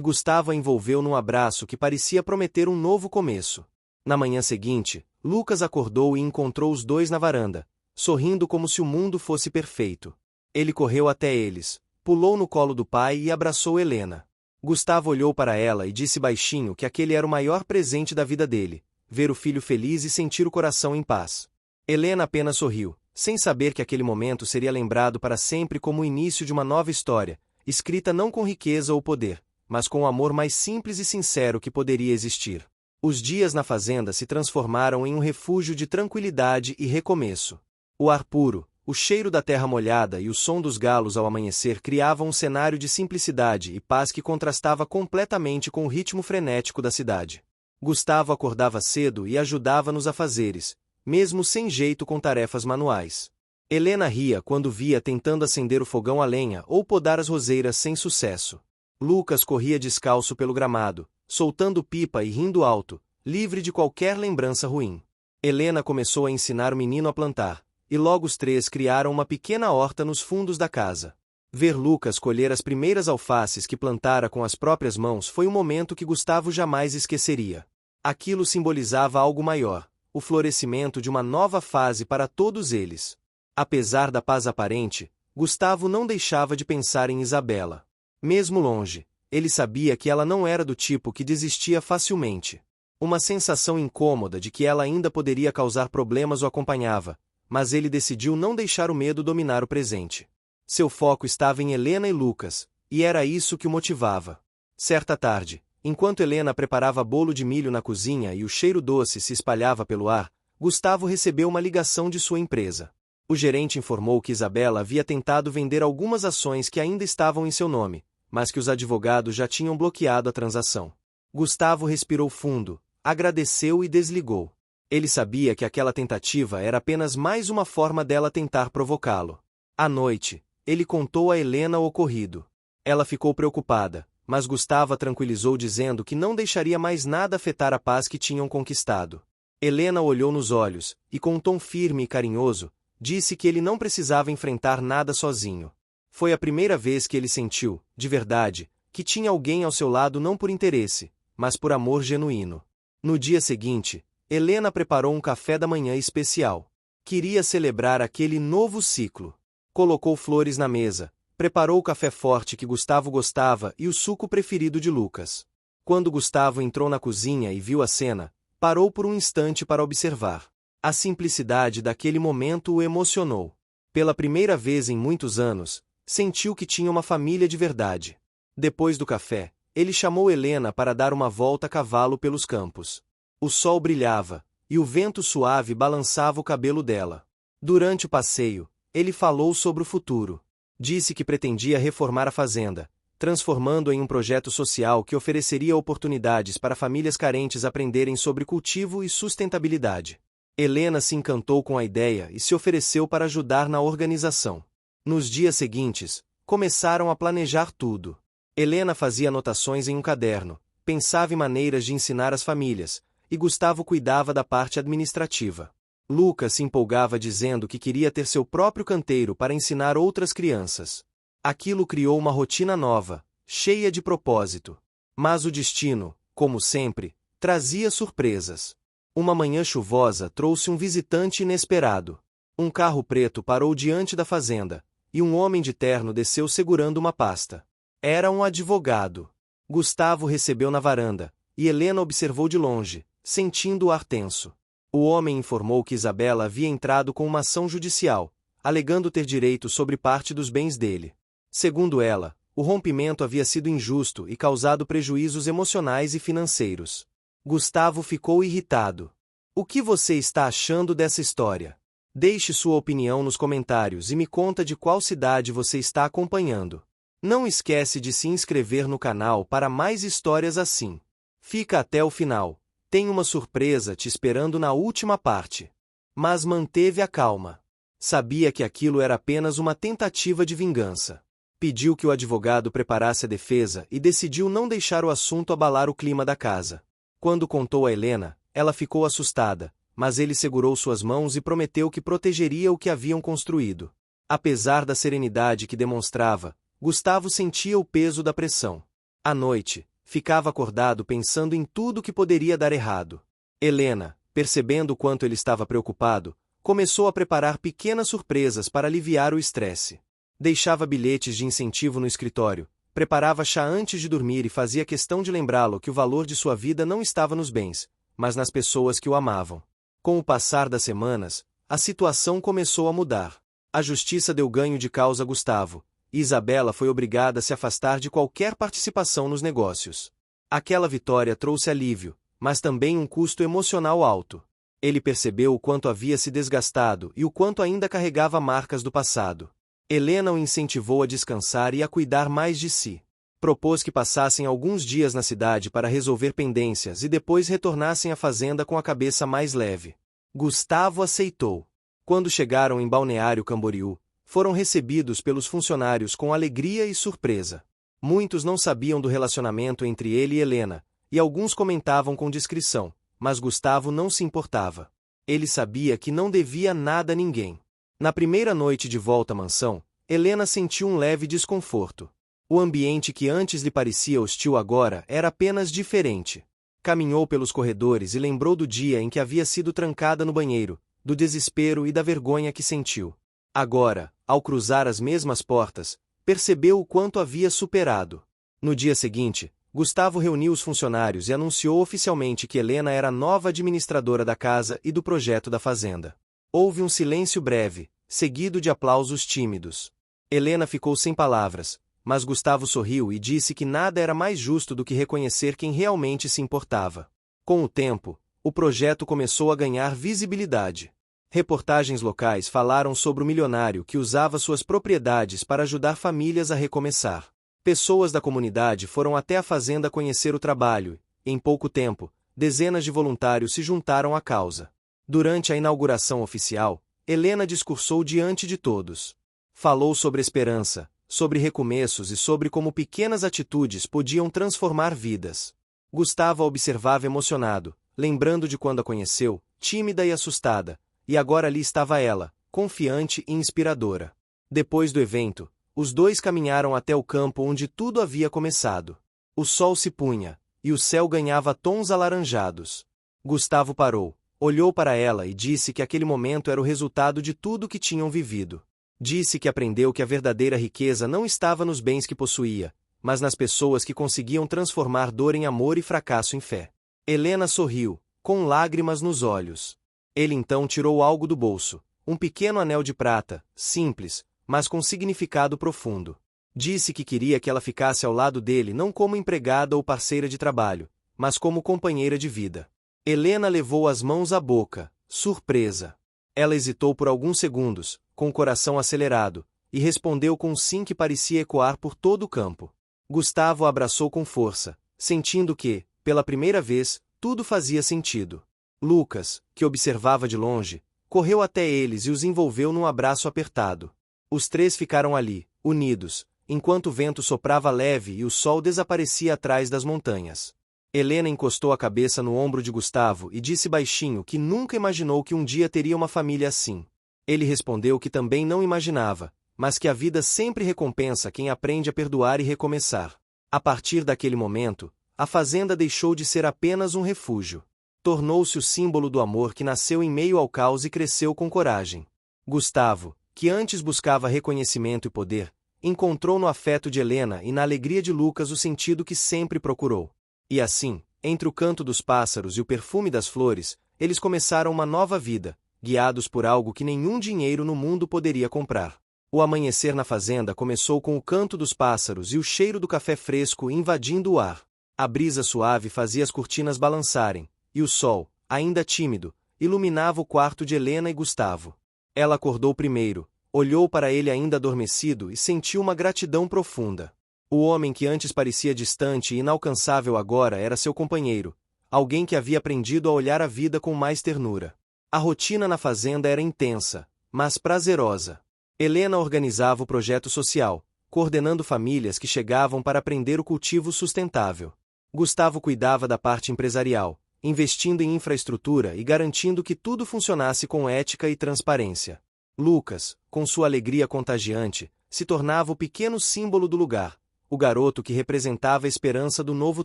Gustavo a envolveu num abraço que parecia prometer um novo começo. Na manhã seguinte, Lucas acordou e encontrou os dois na varanda, sorrindo como se o mundo fosse perfeito. Ele correu até eles, pulou no colo do pai e abraçou Helena. Gustavo olhou para ela e disse baixinho que aquele era o maior presente da vida dele: ver o filho feliz e sentir o coração em paz. Helena apenas sorriu, sem saber que aquele momento seria lembrado para sempre como o início de uma nova história, escrita não com riqueza ou poder, mas com o amor mais simples e sincero que poderia existir. Os dias na fazenda se transformaram em um refúgio de tranquilidade e recomeço. O ar puro, o cheiro da terra molhada e o som dos galos ao amanhecer criavam um cenário de simplicidade e paz que contrastava completamente com o ritmo frenético da cidade. Gustavo acordava cedo e ajudava nos afazeres, mesmo sem jeito com tarefas manuais. Helena ria quando via tentando acender o fogão a lenha ou podar as roseiras sem sucesso. Lucas corria descalço pelo gramado, soltando pipa e rindo alto, livre de qualquer lembrança ruim. Helena começou a ensinar o menino a plantar, e logo os três criaram uma pequena horta nos fundos da casa. Ver Lucas colher as primeiras alfaces que plantara com as próprias mãos foi um momento que Gustavo jamais esqueceria. Aquilo simbolizava algo maior, o florescimento de uma nova fase para todos eles. Apesar da paz aparente, Gustavo não deixava de pensar em Isabela. Mesmo longe, ele sabia que ela não era do tipo que desistia facilmente. Uma sensação incômoda de que ela ainda poderia causar problemas o acompanhava, mas ele decidiu não deixar o medo dominar o presente. Seu foco estava em Helena e Lucas, e era isso que o motivava. Certa tarde, enquanto Helena preparava bolo de milho na cozinha e o cheiro doce se espalhava pelo ar, Gustavo recebeu uma ligação de sua empresa. O gerente informou que Isabela havia tentado vender algumas ações que ainda estavam em seu nome, mas que os advogados já tinham bloqueado a transação. Gustavo respirou fundo, agradeceu e desligou. Ele sabia que aquela tentativa era apenas mais uma forma dela tentar provocá-lo. À noite, ele contou a Helena o ocorrido. Ela ficou preocupada, mas Gustavo a tranquilizou dizendo que não deixaria mais nada afetar a paz que tinham conquistado. Helena olhou nos olhos, e com um tom firme e carinhoso, disse que ele não precisava enfrentar nada sozinho. Foi a primeira vez que ele sentiu, de verdade, que tinha alguém ao seu lado não por interesse, mas por amor genuíno. No dia seguinte, Helena preparou um café da manhã especial. Queria celebrar aquele novo ciclo. Colocou flores na mesa, preparou o café forte que Gustavo gostava e o suco preferido de Lucas. Quando Gustavo entrou na cozinha e viu a cena, parou por um instante para observar. A simplicidade daquele momento o emocionou. Pela primeira vez em muitos anos, sentiu que tinha uma família de verdade. Depois do café, ele chamou Helena para dar uma volta a cavalo pelos campos. O sol brilhava, e o vento suave balançava o cabelo dela. Durante o passeio, ele falou sobre o futuro. Disse que pretendia reformar a fazenda, transformando-a em um projeto social que ofereceria oportunidades para famílias carentes aprenderem sobre cultivo e sustentabilidade. Helena se encantou com a ideia e se ofereceu para ajudar na organização. Nos dias seguintes, começaram a planejar tudo. Helena fazia anotações em um caderno, pensava em maneiras de ensinar as famílias, e Gustavo cuidava da parte administrativa. Lucas se empolgava dizendo que queria ter seu próprio canteiro para ensinar outras crianças. Aquilo criou uma rotina nova, cheia de propósito. Mas o destino, como sempre, trazia surpresas. Uma manhã chuvosa trouxe um visitante inesperado. Um carro preto parou diante da fazenda, e um homem de terno desceu segurando uma pasta. Era um advogado. Gustavo recebeu na varanda, e Helena observou de longe, sentindo o ar tenso. O homem informou que Isabela havia entrado com uma ação judicial, alegando ter direito sobre parte dos bens dele. Segundo ela, o rompimento havia sido injusto e causado prejuízos emocionais e financeiros. Gustavo ficou irritado. O que você está achando dessa história? Deixe sua opinião nos comentários e me conta de qual cidade você está acompanhando. Não esquece de se inscrever no canal para mais histórias assim. Fica até o final. Tem uma surpresa te esperando na última parte. Mas manteve a calma. Sabia que aquilo era apenas uma tentativa de vingança. Pediu que o advogado preparasse a defesa e decidiu não deixar o assunto abalar o clima da casa. Quando contou a Helena, ela ficou assustada, mas ele segurou suas mãos e prometeu que protegeria o que haviam construído. Apesar da serenidade que demonstrava, Gustavo sentia o peso da pressão. À noite, ficava acordado pensando em tudo que poderia dar errado. Helena, percebendo o quanto ele estava preocupado, começou a preparar pequenas surpresas para aliviar o estresse. Deixava bilhetes de incentivo no escritório, preparava chá antes de dormir e fazia questão de lembrá-lo que o valor de sua vida não estava nos bens, mas nas pessoas que o amavam. Com o passar das semanas, a situação começou a mudar. A justiça deu ganho de causa a Gustavo, e Isabela foi obrigada a se afastar de qualquer participação nos negócios. Aquela vitória trouxe alívio, mas também um custo emocional alto. Ele percebeu o quanto havia se desgastado e o quanto ainda carregava marcas do passado. Helena o incentivou a descansar e a cuidar mais de si. Propôs que passassem alguns dias na cidade para resolver pendências e depois retornassem à fazenda com a cabeça mais leve. Gustavo aceitou. Quando chegaram em Balneário Camboriú, foram recebidos pelos funcionários com alegria e surpresa. Muitos não sabiam do relacionamento entre ele e Helena, e alguns comentavam com discrição, mas Gustavo não se importava. Ele sabia que não devia nada a ninguém. Na primeira noite de volta à mansão, Helena sentiu um leve desconforto. O ambiente que antes lhe parecia hostil agora era apenas diferente. Caminhou pelos corredores e lembrou do dia em que havia sido trancada no banheiro, do desespero e da vergonha que sentiu. Agora, ao cruzar as mesmas portas, percebeu o quanto havia superado. No dia seguinte, Gustavo reuniu os funcionários e anunciou oficialmente que Helena era a nova administradora da casa e do projeto da fazenda. Houve um silêncio breve, seguido de aplausos tímidos. Helena ficou sem palavras, mas Gustavo sorriu e disse que nada era mais justo do que reconhecer quem realmente se importava. Com o tempo, o projeto começou a ganhar visibilidade. Reportagens locais falaram sobre o milionário que usava suas propriedades para ajudar famílias a recomeçar. Pessoas da comunidade foram até a fazenda conhecer o trabalho, e, em pouco tempo, dezenas de voluntários se juntaram à causa. Durante a inauguração oficial, Helena discursou diante de todos. Falou sobre esperança, sobre recomeços e sobre como pequenas atitudes podiam transformar vidas. Gustavo a observava emocionado, lembrando de quando a conheceu, tímida e assustada, e agora ali estava ela, confiante e inspiradora. Depois do evento, os dois caminharam até o campo onde tudo havia começado. O sol se punha, e o céu ganhava tons alaranjados. Gustavo parou, olhou para ela e disse que aquele momento era o resultado de tudo que tinham vivido. Disse que aprendeu que a verdadeira riqueza não estava nos bens que possuía, mas nas pessoas que conseguiam transformar dor em amor e fracasso em fé. Helena sorriu, com lágrimas nos olhos. Ele então tirou algo do bolso, um pequeno anel de prata, simples, mas com significado profundo. Disse que queria que ela ficasse ao lado dele não como empregada ou parceira de trabalho, mas como companheira de vida. Helena levou as mãos à boca, surpresa. Ela hesitou por alguns segundos, com o coração acelerado, e respondeu com um sim que parecia ecoar por todo o campo. Gustavo a abraçou com força, sentindo que, pela primeira vez, tudo fazia sentido. Lucas, que observava de longe, correu até eles e os envolveu num abraço apertado. Os três ficaram ali, unidos, enquanto o vento soprava leve e o sol desaparecia atrás das montanhas. Helena encostou a cabeça no ombro de Gustavo e disse baixinho que nunca imaginou que um dia teria uma família assim. Ele respondeu que também não imaginava, mas que a vida sempre recompensa quem aprende a perdoar e recomeçar. A partir daquele momento, a fazenda deixou de ser apenas um refúgio. Tornou-se o símbolo do amor que nasceu em meio ao caos e cresceu com coragem. Gustavo, que antes buscava reconhecimento e poder, encontrou no afeto de Helena e na alegria de Lucas o sentido que sempre procurou. E assim, entre o canto dos pássaros e o perfume das flores, eles começaram uma nova vida, guiados por algo que nenhum dinheiro no mundo poderia comprar. O amanhecer na fazenda começou com o canto dos pássaros e o cheiro do café fresco invadindo o ar. A brisa suave fazia as cortinas balançarem, e o sol, ainda tímido, iluminava o quarto de Helena e Gustavo. Ela acordou primeiro, olhou para ele ainda adormecido e sentiu uma gratidão profunda. O homem que antes parecia distante e inalcançável agora era seu companheiro, alguém que havia aprendido a olhar a vida com mais ternura. A rotina na fazenda era intensa, mas prazerosa. Helena organizava o projeto social, coordenando famílias que chegavam para aprender o cultivo sustentável. Gustavo cuidava da parte empresarial, investindo em infraestrutura e garantindo que tudo funcionasse com ética e transparência. Lucas, com sua alegria contagiante, se tornava o pequeno símbolo do lugar, o garoto que representava a esperança do novo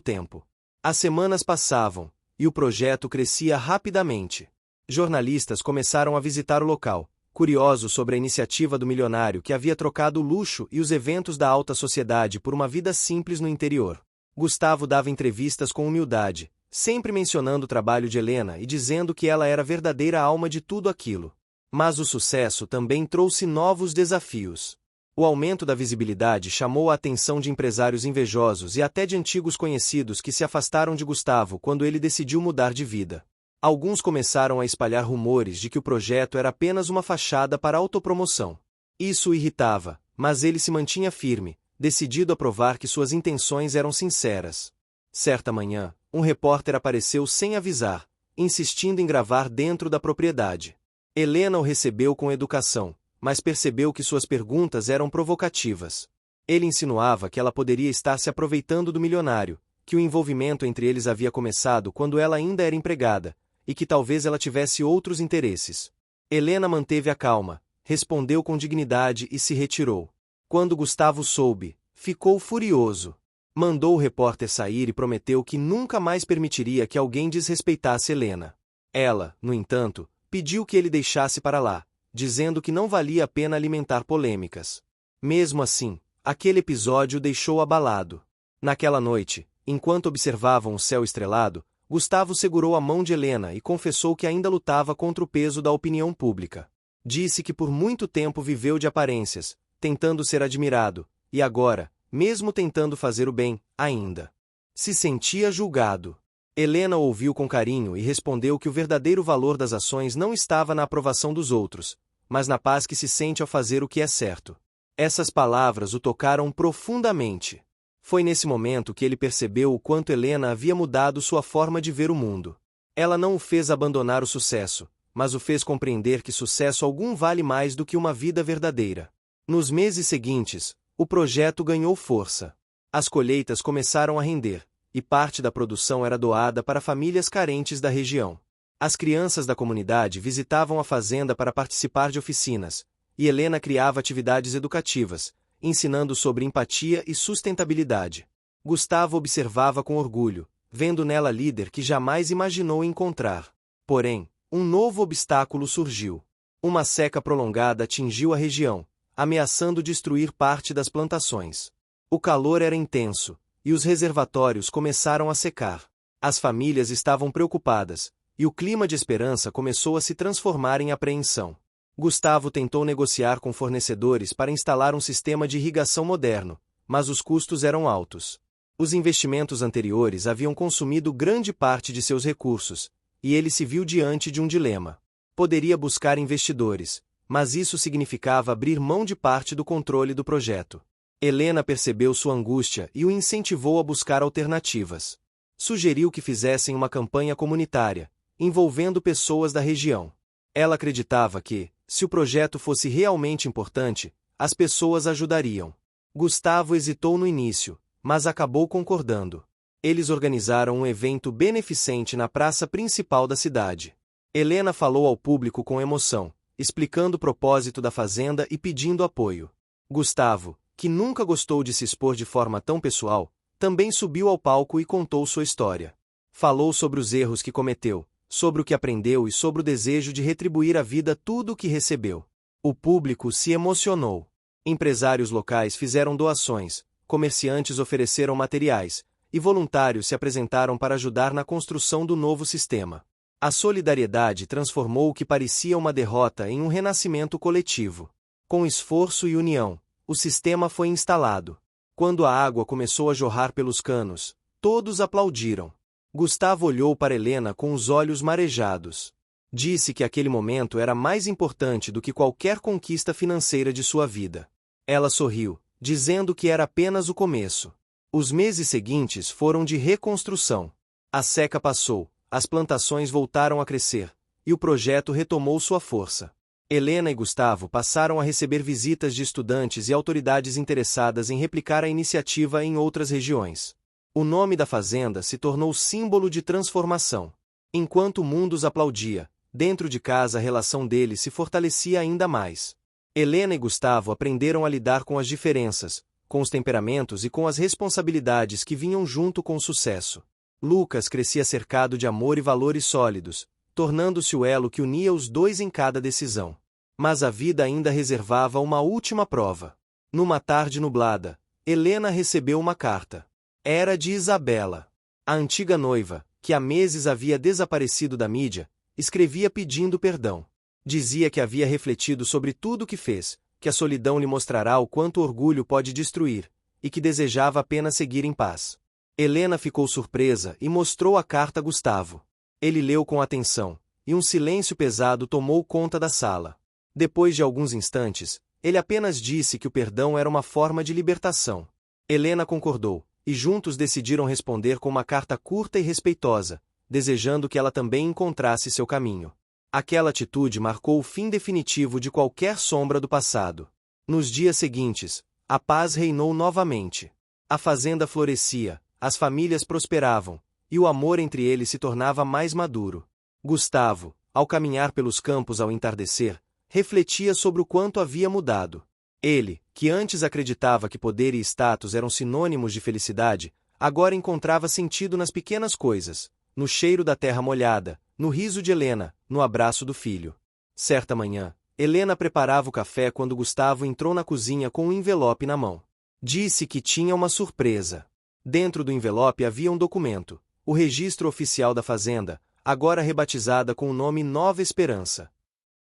tempo. As semanas passavam, e o projeto crescia rapidamente. Jornalistas começaram a visitar o local, curiosos sobre a iniciativa do milionário que havia trocado o luxo e os eventos da alta sociedade por uma vida simples no interior. Gustavo dava entrevistas com humildade, sempre mencionando o trabalho de Helena e dizendo que ela era a verdadeira alma de tudo aquilo. Mas o sucesso também trouxe novos desafios. O aumento da visibilidade chamou a atenção de empresários invejosos e até de antigos conhecidos que se afastaram de Gustavo quando ele decidiu mudar de vida. Alguns começaram a espalhar rumores de que o projeto era apenas uma fachada para autopromoção. Isso o irritava, mas ele se mantinha firme, decidido a provar que suas intenções eram sinceras. Certa manhã, um repórter apareceu sem avisar, insistindo em gravar dentro da propriedade. Helena o recebeu com educação, mas percebeu que suas perguntas eram provocativas. Ele insinuava que ela poderia estar se aproveitando do milionário, que o envolvimento entre eles havia começado quando ela ainda era empregada, e que talvez ela tivesse outros interesses. Helena manteve a calma, respondeu com dignidade e se retirou. Quando Gustavo soube, ficou furioso. Mandou o repórter sair e prometeu que nunca mais permitiria que alguém desrespeitasse Helena. Ela, no entanto, pediu que ele deixasse para lá, dizendo que não valia a pena alimentar polêmicas. Mesmo assim, aquele episódio o deixou abalado. Naquela noite, enquanto observavam o céu estrelado, Gustavo segurou a mão de Helena e confessou que ainda lutava contra o peso da opinião pública. Disse que por muito tempo viveu de aparências, tentando ser admirado, e agora, mesmo tentando fazer o bem, ainda se sentia julgado. Helena ouviu com carinho e respondeu que o verdadeiro valor das ações não estava na aprovação dos outros, mas na paz que se sente ao fazer o que é certo. Essas palavras o tocaram profundamente. Foi nesse momento que ele percebeu o quanto Helena havia mudado sua forma de ver o mundo. Ela não o fez abandonar o sucesso, mas o fez compreender que sucesso algum vale mais do que uma vida verdadeira. Nos meses seguintes, o projeto ganhou força. As colheitas começaram a render, e parte da produção era doada para famílias carentes da região. As crianças da comunidade visitavam a fazenda para participar de oficinas, e Helena criava atividades educativas, ensinando sobre empatia e sustentabilidade. Gustavo observava com orgulho, vendo nela líder que jamais imaginou encontrar. Porém, um novo obstáculo surgiu. Uma seca prolongada atingiu a região, ameaçando destruir parte das plantações. O calor era intenso, e os reservatórios começaram a secar. As famílias estavam preocupadas, e o clima de esperança começou a se transformar em apreensão. Gustavo tentou negociar com fornecedores para instalar um sistema de irrigação moderno, mas os custos eram altos. Os investimentos anteriores haviam consumido grande parte de seus recursos, e ele se viu diante de um dilema. Poderia buscar investidores, mas isso significava abrir mão de parte do controle do projeto. Helena percebeu sua angústia e o incentivou a buscar alternativas. Sugeriu que fizessem uma campanha comunitária, envolvendo pessoas da região. Ela acreditava que, se o projeto fosse realmente importante, as pessoas ajudariam. Gustavo hesitou no início, mas acabou concordando. Eles organizaram um evento beneficente na praça principal da cidade. Helena falou ao público com emoção, explicando o propósito da fazenda e pedindo apoio. Gustavo, que nunca gostou de se expor de forma tão pessoal, também subiu ao palco e contou sua história. Falou sobre os erros que cometeu, sobre o que aprendeu e sobre o desejo de retribuir à vida tudo o que recebeu. O público se emocionou. Empresários locais fizeram doações, comerciantes ofereceram materiais, e voluntários se apresentaram para ajudar na construção do novo sistema. A solidariedade transformou o que parecia uma derrota em um renascimento coletivo. Com esforço e união, o sistema foi instalado. Quando a água começou a jorrar pelos canos, todos aplaudiram. Gustavo olhou para Helena com os olhos marejados. Disse que aquele momento era mais importante do que qualquer conquista financeira de sua vida. Ela sorriu, dizendo que era apenas o começo. Os meses seguintes foram de reconstrução. A seca passou, as plantações voltaram a crescer, e o projeto retomou sua força. Helena e Gustavo passaram a receber visitas de estudantes e autoridades interessadas em replicar a iniciativa em outras regiões. O nome da fazenda se tornou símbolo de transformação. Enquanto o mundo os aplaudia, dentro de casa a relação deles se fortalecia ainda mais. Helena e Gustavo aprenderam a lidar com as diferenças, com os temperamentos e com as responsabilidades que vinham junto com o sucesso. Lucas crescia cercado de amor e valores sólidos, tornando-se o elo que unia os dois em cada decisão. Mas a vida ainda reservava uma última prova. Numa tarde nublada, Helena recebeu uma carta. Era de Isabela. A antiga noiva, que há meses havia desaparecido da mídia, escrevia pedindo perdão. Dizia que havia refletido sobre tudo o que fez, que a solidão lhe mostrará o quanto o orgulho pode destruir, e que desejava apenas seguir em paz. Helena ficou surpresa e mostrou a carta a Gustavo. Ele leu com atenção, e um silêncio pesado tomou conta da sala. Depois de alguns instantes, ele apenas disse que o perdão era uma forma de libertação. Helena concordou, e juntos decidiram responder com uma carta curta e respeitosa, desejando que ela também encontrasse seu caminho. Aquela atitude marcou o fim definitivo de qualquer sombra do passado. Nos dias seguintes, a paz reinou novamente. A fazenda florescia, as famílias prosperavam, e o amor entre eles se tornava mais maduro. Gustavo, ao caminhar pelos campos ao entardecer, refletia sobre o quanto havia mudado. Ele, que antes acreditava que poder e status eram sinônimos de felicidade, agora encontrava sentido nas pequenas coisas, no cheiro da terra molhada, no riso de Helena, no abraço do filho. Certa manhã, Helena preparava o café quando Gustavo entrou na cozinha com um envelope na mão. Disse que tinha uma surpresa. Dentro do envelope havia um documento, o registro oficial da fazenda, agora rebatizada com o nome Nova Esperança.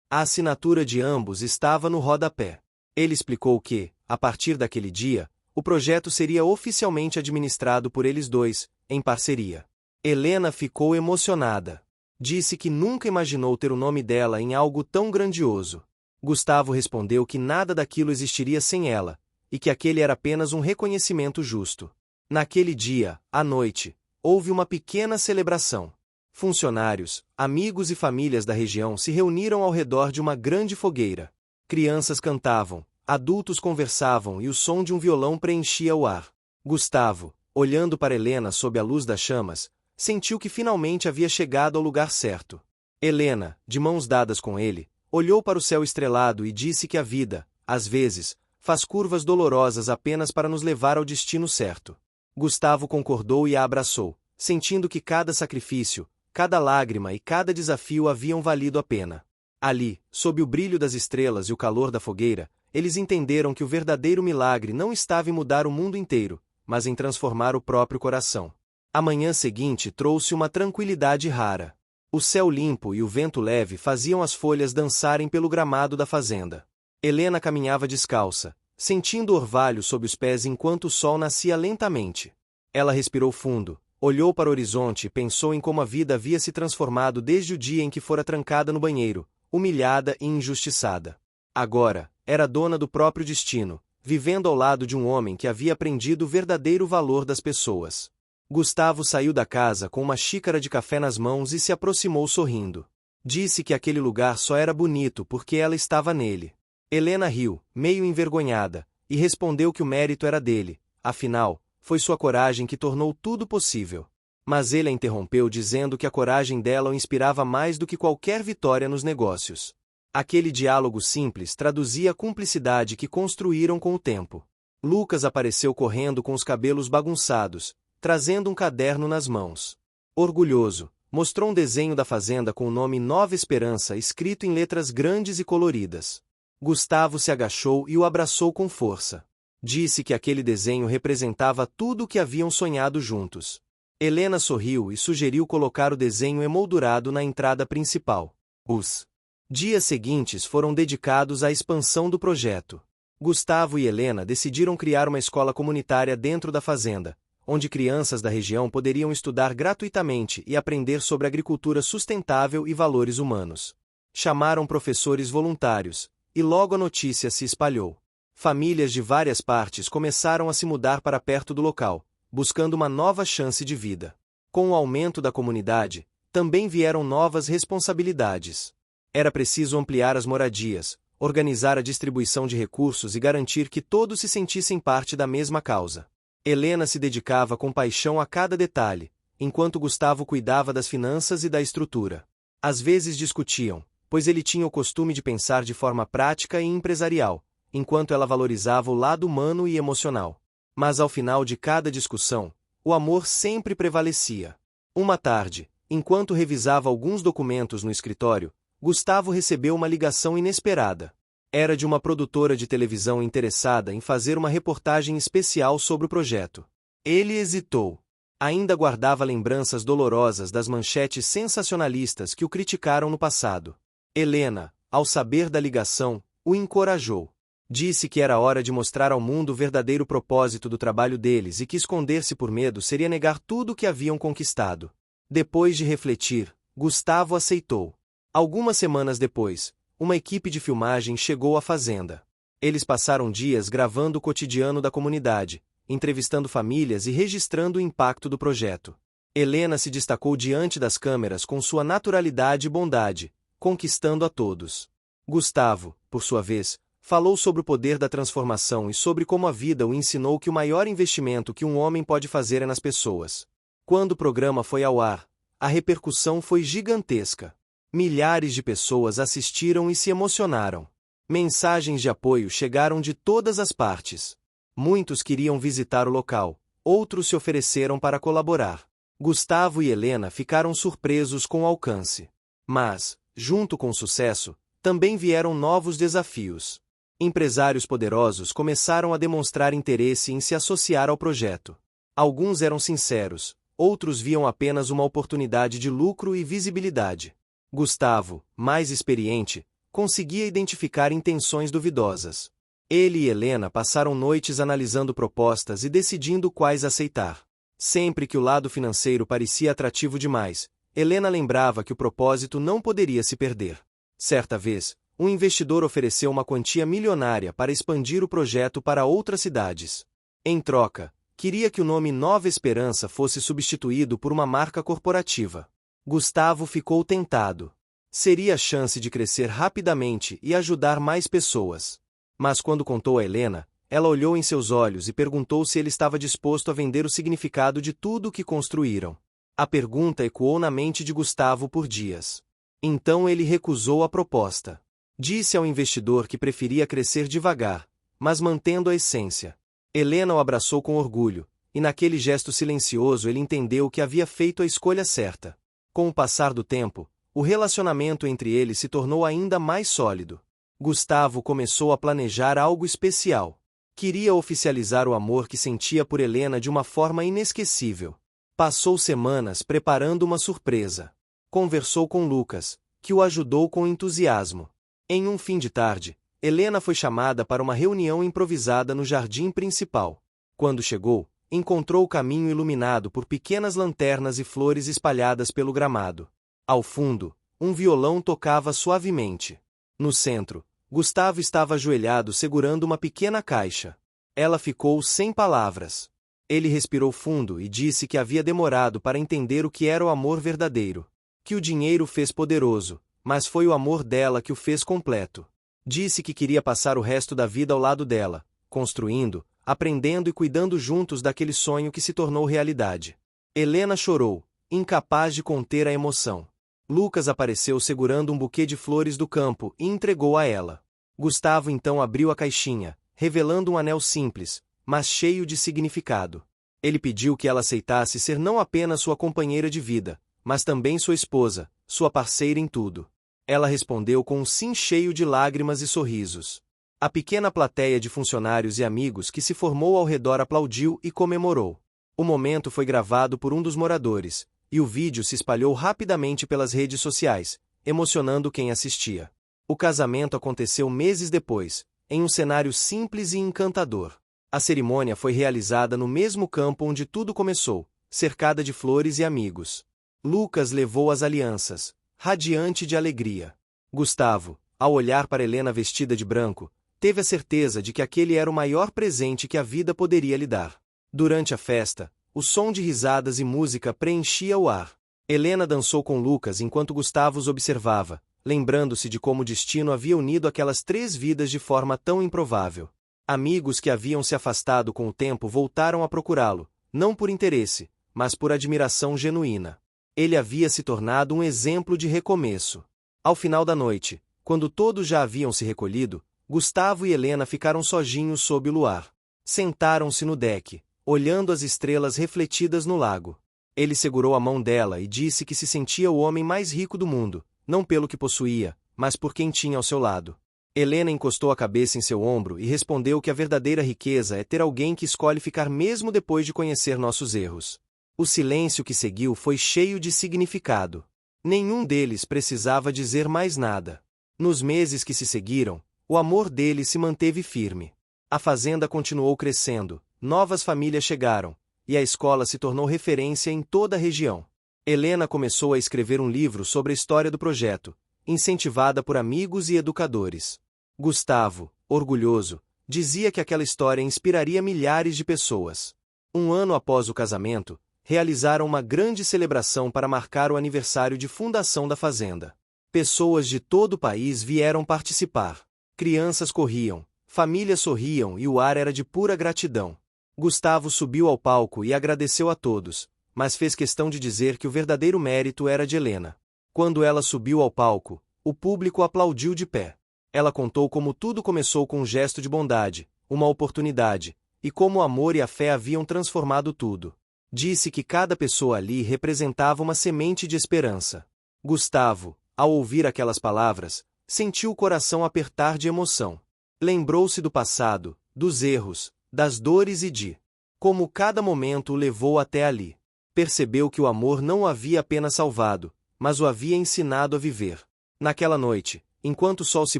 A assinatura de ambos estava no rodapé. Ele explicou que, a partir daquele dia, o projeto seria oficialmente administrado por eles dois, em parceria. Helena ficou emocionada. Disse que nunca imaginou ter o nome dela em algo tão grandioso. Gustavo respondeu que nada daquilo existiria sem ela, e que aquele era apenas um reconhecimento justo. Naquele dia, à noite, houve uma pequena celebração. Funcionários, amigos e famílias da região se reuniram ao redor de uma grande fogueira. Crianças cantavam, adultos conversavam e o som de um violão preenchia o ar. Gustavo, olhando para Helena sob a luz das chamas, sentiu que finalmente havia chegado ao lugar certo. Helena, de mãos dadas com ele, olhou para o céu estrelado e disse que a vida, às vezes, faz curvas dolorosas apenas para nos levar ao destino certo. Gustavo concordou e a abraçou, sentindo que cada sacrifício, cada lágrima e cada desafio haviam valido a pena. Ali, sob o brilho das estrelas e o calor da fogueira, eles entenderam que o verdadeiro milagre não estava em mudar o mundo inteiro, mas em transformar o próprio coração. A manhã seguinte trouxe uma tranquilidade rara. O céu limpo e o vento leve faziam as folhas dançarem pelo gramado da fazenda. Helena caminhava descalça, sentindo o orvalho sob os pés enquanto o sol nascia lentamente. Ela respirou fundo, olhou para o horizonte e pensou em como a vida havia se transformado desde o dia em que fora trancada no banheiro, humilhada e injustiçada. Agora, era dona do próprio destino, vivendo ao lado de um homem que havia aprendido o verdadeiro valor das pessoas. Gustavo saiu da casa com uma xícara de café nas mãos e se aproximou sorrindo. Disse que aquele lugar só era bonito porque ela estava nele. Helena riu, meio envergonhada, e respondeu que o mérito era dele, afinal, foi sua coragem que tornou tudo possível. Mas ele a interrompeu dizendo que a coragem dela o inspirava mais do que qualquer vitória nos negócios. Aquele diálogo simples traduzia a cumplicidade que construíram com o tempo. Lucas apareceu correndo com os cabelos bagunçados, trazendo um caderno nas mãos. Orgulhoso, mostrou um desenho da fazenda com o nome Nova Esperança escrito em letras grandes e coloridas. Gustavo se agachou e o abraçou com força. Disse que aquele desenho representava tudo o que haviam sonhado juntos. Helena sorriu e sugeriu colocar o desenho emoldurado na entrada principal. Os dias seguintes foram dedicados à expansão do projeto. Gustavo e Helena decidiram criar uma escola comunitária dentro da fazenda, onde crianças da região poderiam estudar gratuitamente e aprender sobre agricultura sustentável e valores humanos. Chamaram professores voluntários, e logo a notícia se espalhou. Famílias de várias partes começaram a se mudar para perto do local, buscando uma nova chance de vida. Com o aumento da comunidade, também vieram novas responsabilidades. Era preciso ampliar as moradias, organizar a distribuição de recursos e garantir que todos se sentissem parte da mesma causa. Helena se dedicava com paixão a cada detalhe, enquanto Gustavo cuidava das finanças e da estrutura. Às vezes discutiam, pois ele tinha o costume de pensar de forma prática e empresarial, enquanto ela valorizava o lado humano e emocional. Mas ao final de cada discussão, o amor sempre prevalecia. Uma tarde, enquanto revisava alguns documentos no escritório, Gustavo recebeu uma ligação inesperada. Era de uma produtora de televisão interessada em fazer uma reportagem especial sobre o projeto. Ele hesitou. Ainda guardava lembranças dolorosas das manchetes sensacionalistas que o criticaram no passado. Helena, ao saber da ligação, o encorajou. Disse que era hora de mostrar ao mundo o verdadeiro propósito do trabalho deles e que esconder-se por medo seria negar tudo o que haviam conquistado. Depois de refletir, Gustavo aceitou. Algumas semanas depois, uma equipe de filmagem chegou à fazenda. Eles passaram dias gravando o cotidiano da comunidade, entrevistando famílias e registrando o impacto do projeto. Helena se destacou diante das câmeras com sua naturalidade e bondade, conquistando a todos. Gustavo, por sua vez, falou sobre o poder da transformação e sobre como a vida o ensinou que o maior investimento que um homem pode fazer é nas pessoas. Quando o programa foi ao ar, a repercussão foi gigantesca. Milhares de pessoas assistiram e se emocionaram. Mensagens de apoio chegaram de todas as partes. Muitos queriam visitar o local, outros se ofereceram para colaborar. Gustavo e Helena ficaram surpresos com o alcance. Mas, junto com o sucesso, também vieram novos desafios. Empresários poderosos começaram a demonstrar interesse em se associar ao projeto. Alguns eram sinceros, outros viam apenas uma oportunidade de lucro e visibilidade. Gustavo, mais experiente, conseguia identificar intenções duvidosas. Ele e Helena passaram noites analisando propostas e decidindo quais aceitar. Sempre que o lado financeiro parecia atrativo demais, Helena lembrava que o propósito não poderia se perder. Certa vez, um investidor ofereceu uma quantia milionária para expandir o projeto para outras cidades. Em troca, queria que o nome Nova Esperança fosse substituído por uma marca corporativa. Gustavo ficou tentado. Seria a chance de crescer rapidamente e ajudar mais pessoas. Mas quando contou a Helena, ela olhou em seus olhos e perguntou se ele estava disposto a vender o significado de tudo o que construíram. A pergunta ecoou na mente de Gustavo por dias. Então ele recusou a proposta. Disse ao investidor que preferia crescer devagar, mas mantendo a essência. Helena o abraçou com orgulho, e naquele gesto silencioso ele entendeu que havia feito a escolha certa. Com o passar do tempo, o relacionamento entre eles se tornou ainda mais sólido. Gustavo começou a planejar algo especial. Queria oficializar o amor que sentia por Helena de uma forma inesquecível. Passou semanas preparando uma surpresa. Conversou com Lucas, que o ajudou com entusiasmo. Em um fim de tarde, Helena foi chamada para uma reunião improvisada no jardim principal. Quando chegou, encontrou o caminho iluminado por pequenas lanternas e flores espalhadas pelo gramado. Ao fundo, um violão tocava suavemente. No centro, Gustavo estava ajoelhado segurando uma pequena caixa. Ela ficou sem palavras. Ele respirou fundo e disse que havia demorado para entender o que era o amor verdadeiro. Que o dinheiro fez poderoso, mas foi o amor dela que o fez completo. Disse que queria passar o resto da vida ao lado dela, construindo, aprendendo e cuidando juntos daquele sonho que se tornou realidade. Helena chorou, incapaz de conter a emoção. Lucas apareceu segurando um buquê de flores do campo e entregou a ela. Gustavo então abriu a caixinha, revelando um anel simples, mas cheio de significado. Ele pediu que ela aceitasse ser não apenas sua companheira de vida, mas também sua esposa, sua parceira em tudo. Ela respondeu com um sim cheio de lágrimas e sorrisos. A pequena plateia de funcionários e amigos que se formou ao redor aplaudiu e comemorou. O momento foi gravado por um dos moradores, e o vídeo se espalhou rapidamente pelas redes sociais, emocionando quem assistia. O casamento aconteceu meses depois, em um cenário simples e encantador. A cerimônia foi realizada no mesmo campo onde tudo começou, cercada de flores e amigos. Lucas levou as alianças, radiante de alegria. Gustavo, ao olhar para Helena vestida de branco, teve a certeza de que aquele era o maior presente que a vida poderia lhe dar. Durante a festa, o som de risadas e música preenchia o ar. Helena dançou com Lucas enquanto Gustavo os observava, lembrando-se de como o destino havia unido aquelas 3 vidas de forma tão improvável. Amigos que haviam se afastado com o tempo voltaram a procurá-lo, não por interesse, mas por admiração genuína. Ele havia se tornado um exemplo de recomeço. Ao final da noite, quando todos já haviam se recolhido, Gustavo e Helena ficaram sozinhos sob o luar. Sentaram-se no deck, olhando as estrelas refletidas no lago. Ele segurou a mão dela e disse que se sentia o homem mais rico do mundo, não pelo que possuía, mas por quem tinha ao seu lado. Helena encostou a cabeça em seu ombro e respondeu que a verdadeira riqueza é ter alguém que escolhe ficar mesmo depois de conhecer nossos erros. O silêncio que seguiu foi cheio de significado. Nenhum deles precisava dizer mais nada. Nos meses que se seguiram, o amor deles se manteve firme. A fazenda continuou crescendo, novas famílias chegaram, e a escola se tornou referência em toda a região. Helena começou a escrever um livro sobre a história do projeto, incentivada por amigos e educadores. Gustavo, orgulhoso, dizia que aquela história inspiraria milhares de pessoas. Um ano após o casamento, realizaram uma grande celebração para marcar o aniversário de fundação da fazenda. Pessoas de todo o país vieram participar. Crianças corriam, famílias sorriam e o ar era de pura gratidão. Gustavo subiu ao palco e agradeceu a todos, mas fez questão de dizer que o verdadeiro mérito era de Helena. Quando ela subiu ao palco, o público aplaudiu de pé. Ela contou como tudo começou com um gesto de bondade, uma oportunidade, e como o amor e a fé haviam transformado tudo. Disse que cada pessoa ali representava uma semente de esperança. Gustavo, ao ouvir aquelas palavras, sentiu o coração apertar de emoção. Lembrou-se do passado, dos erros, das dores e de como cada momento o levou até ali. Percebeu que o amor não o havia apenas salvado, mas o havia ensinado a viver. Naquela noite, enquanto o sol se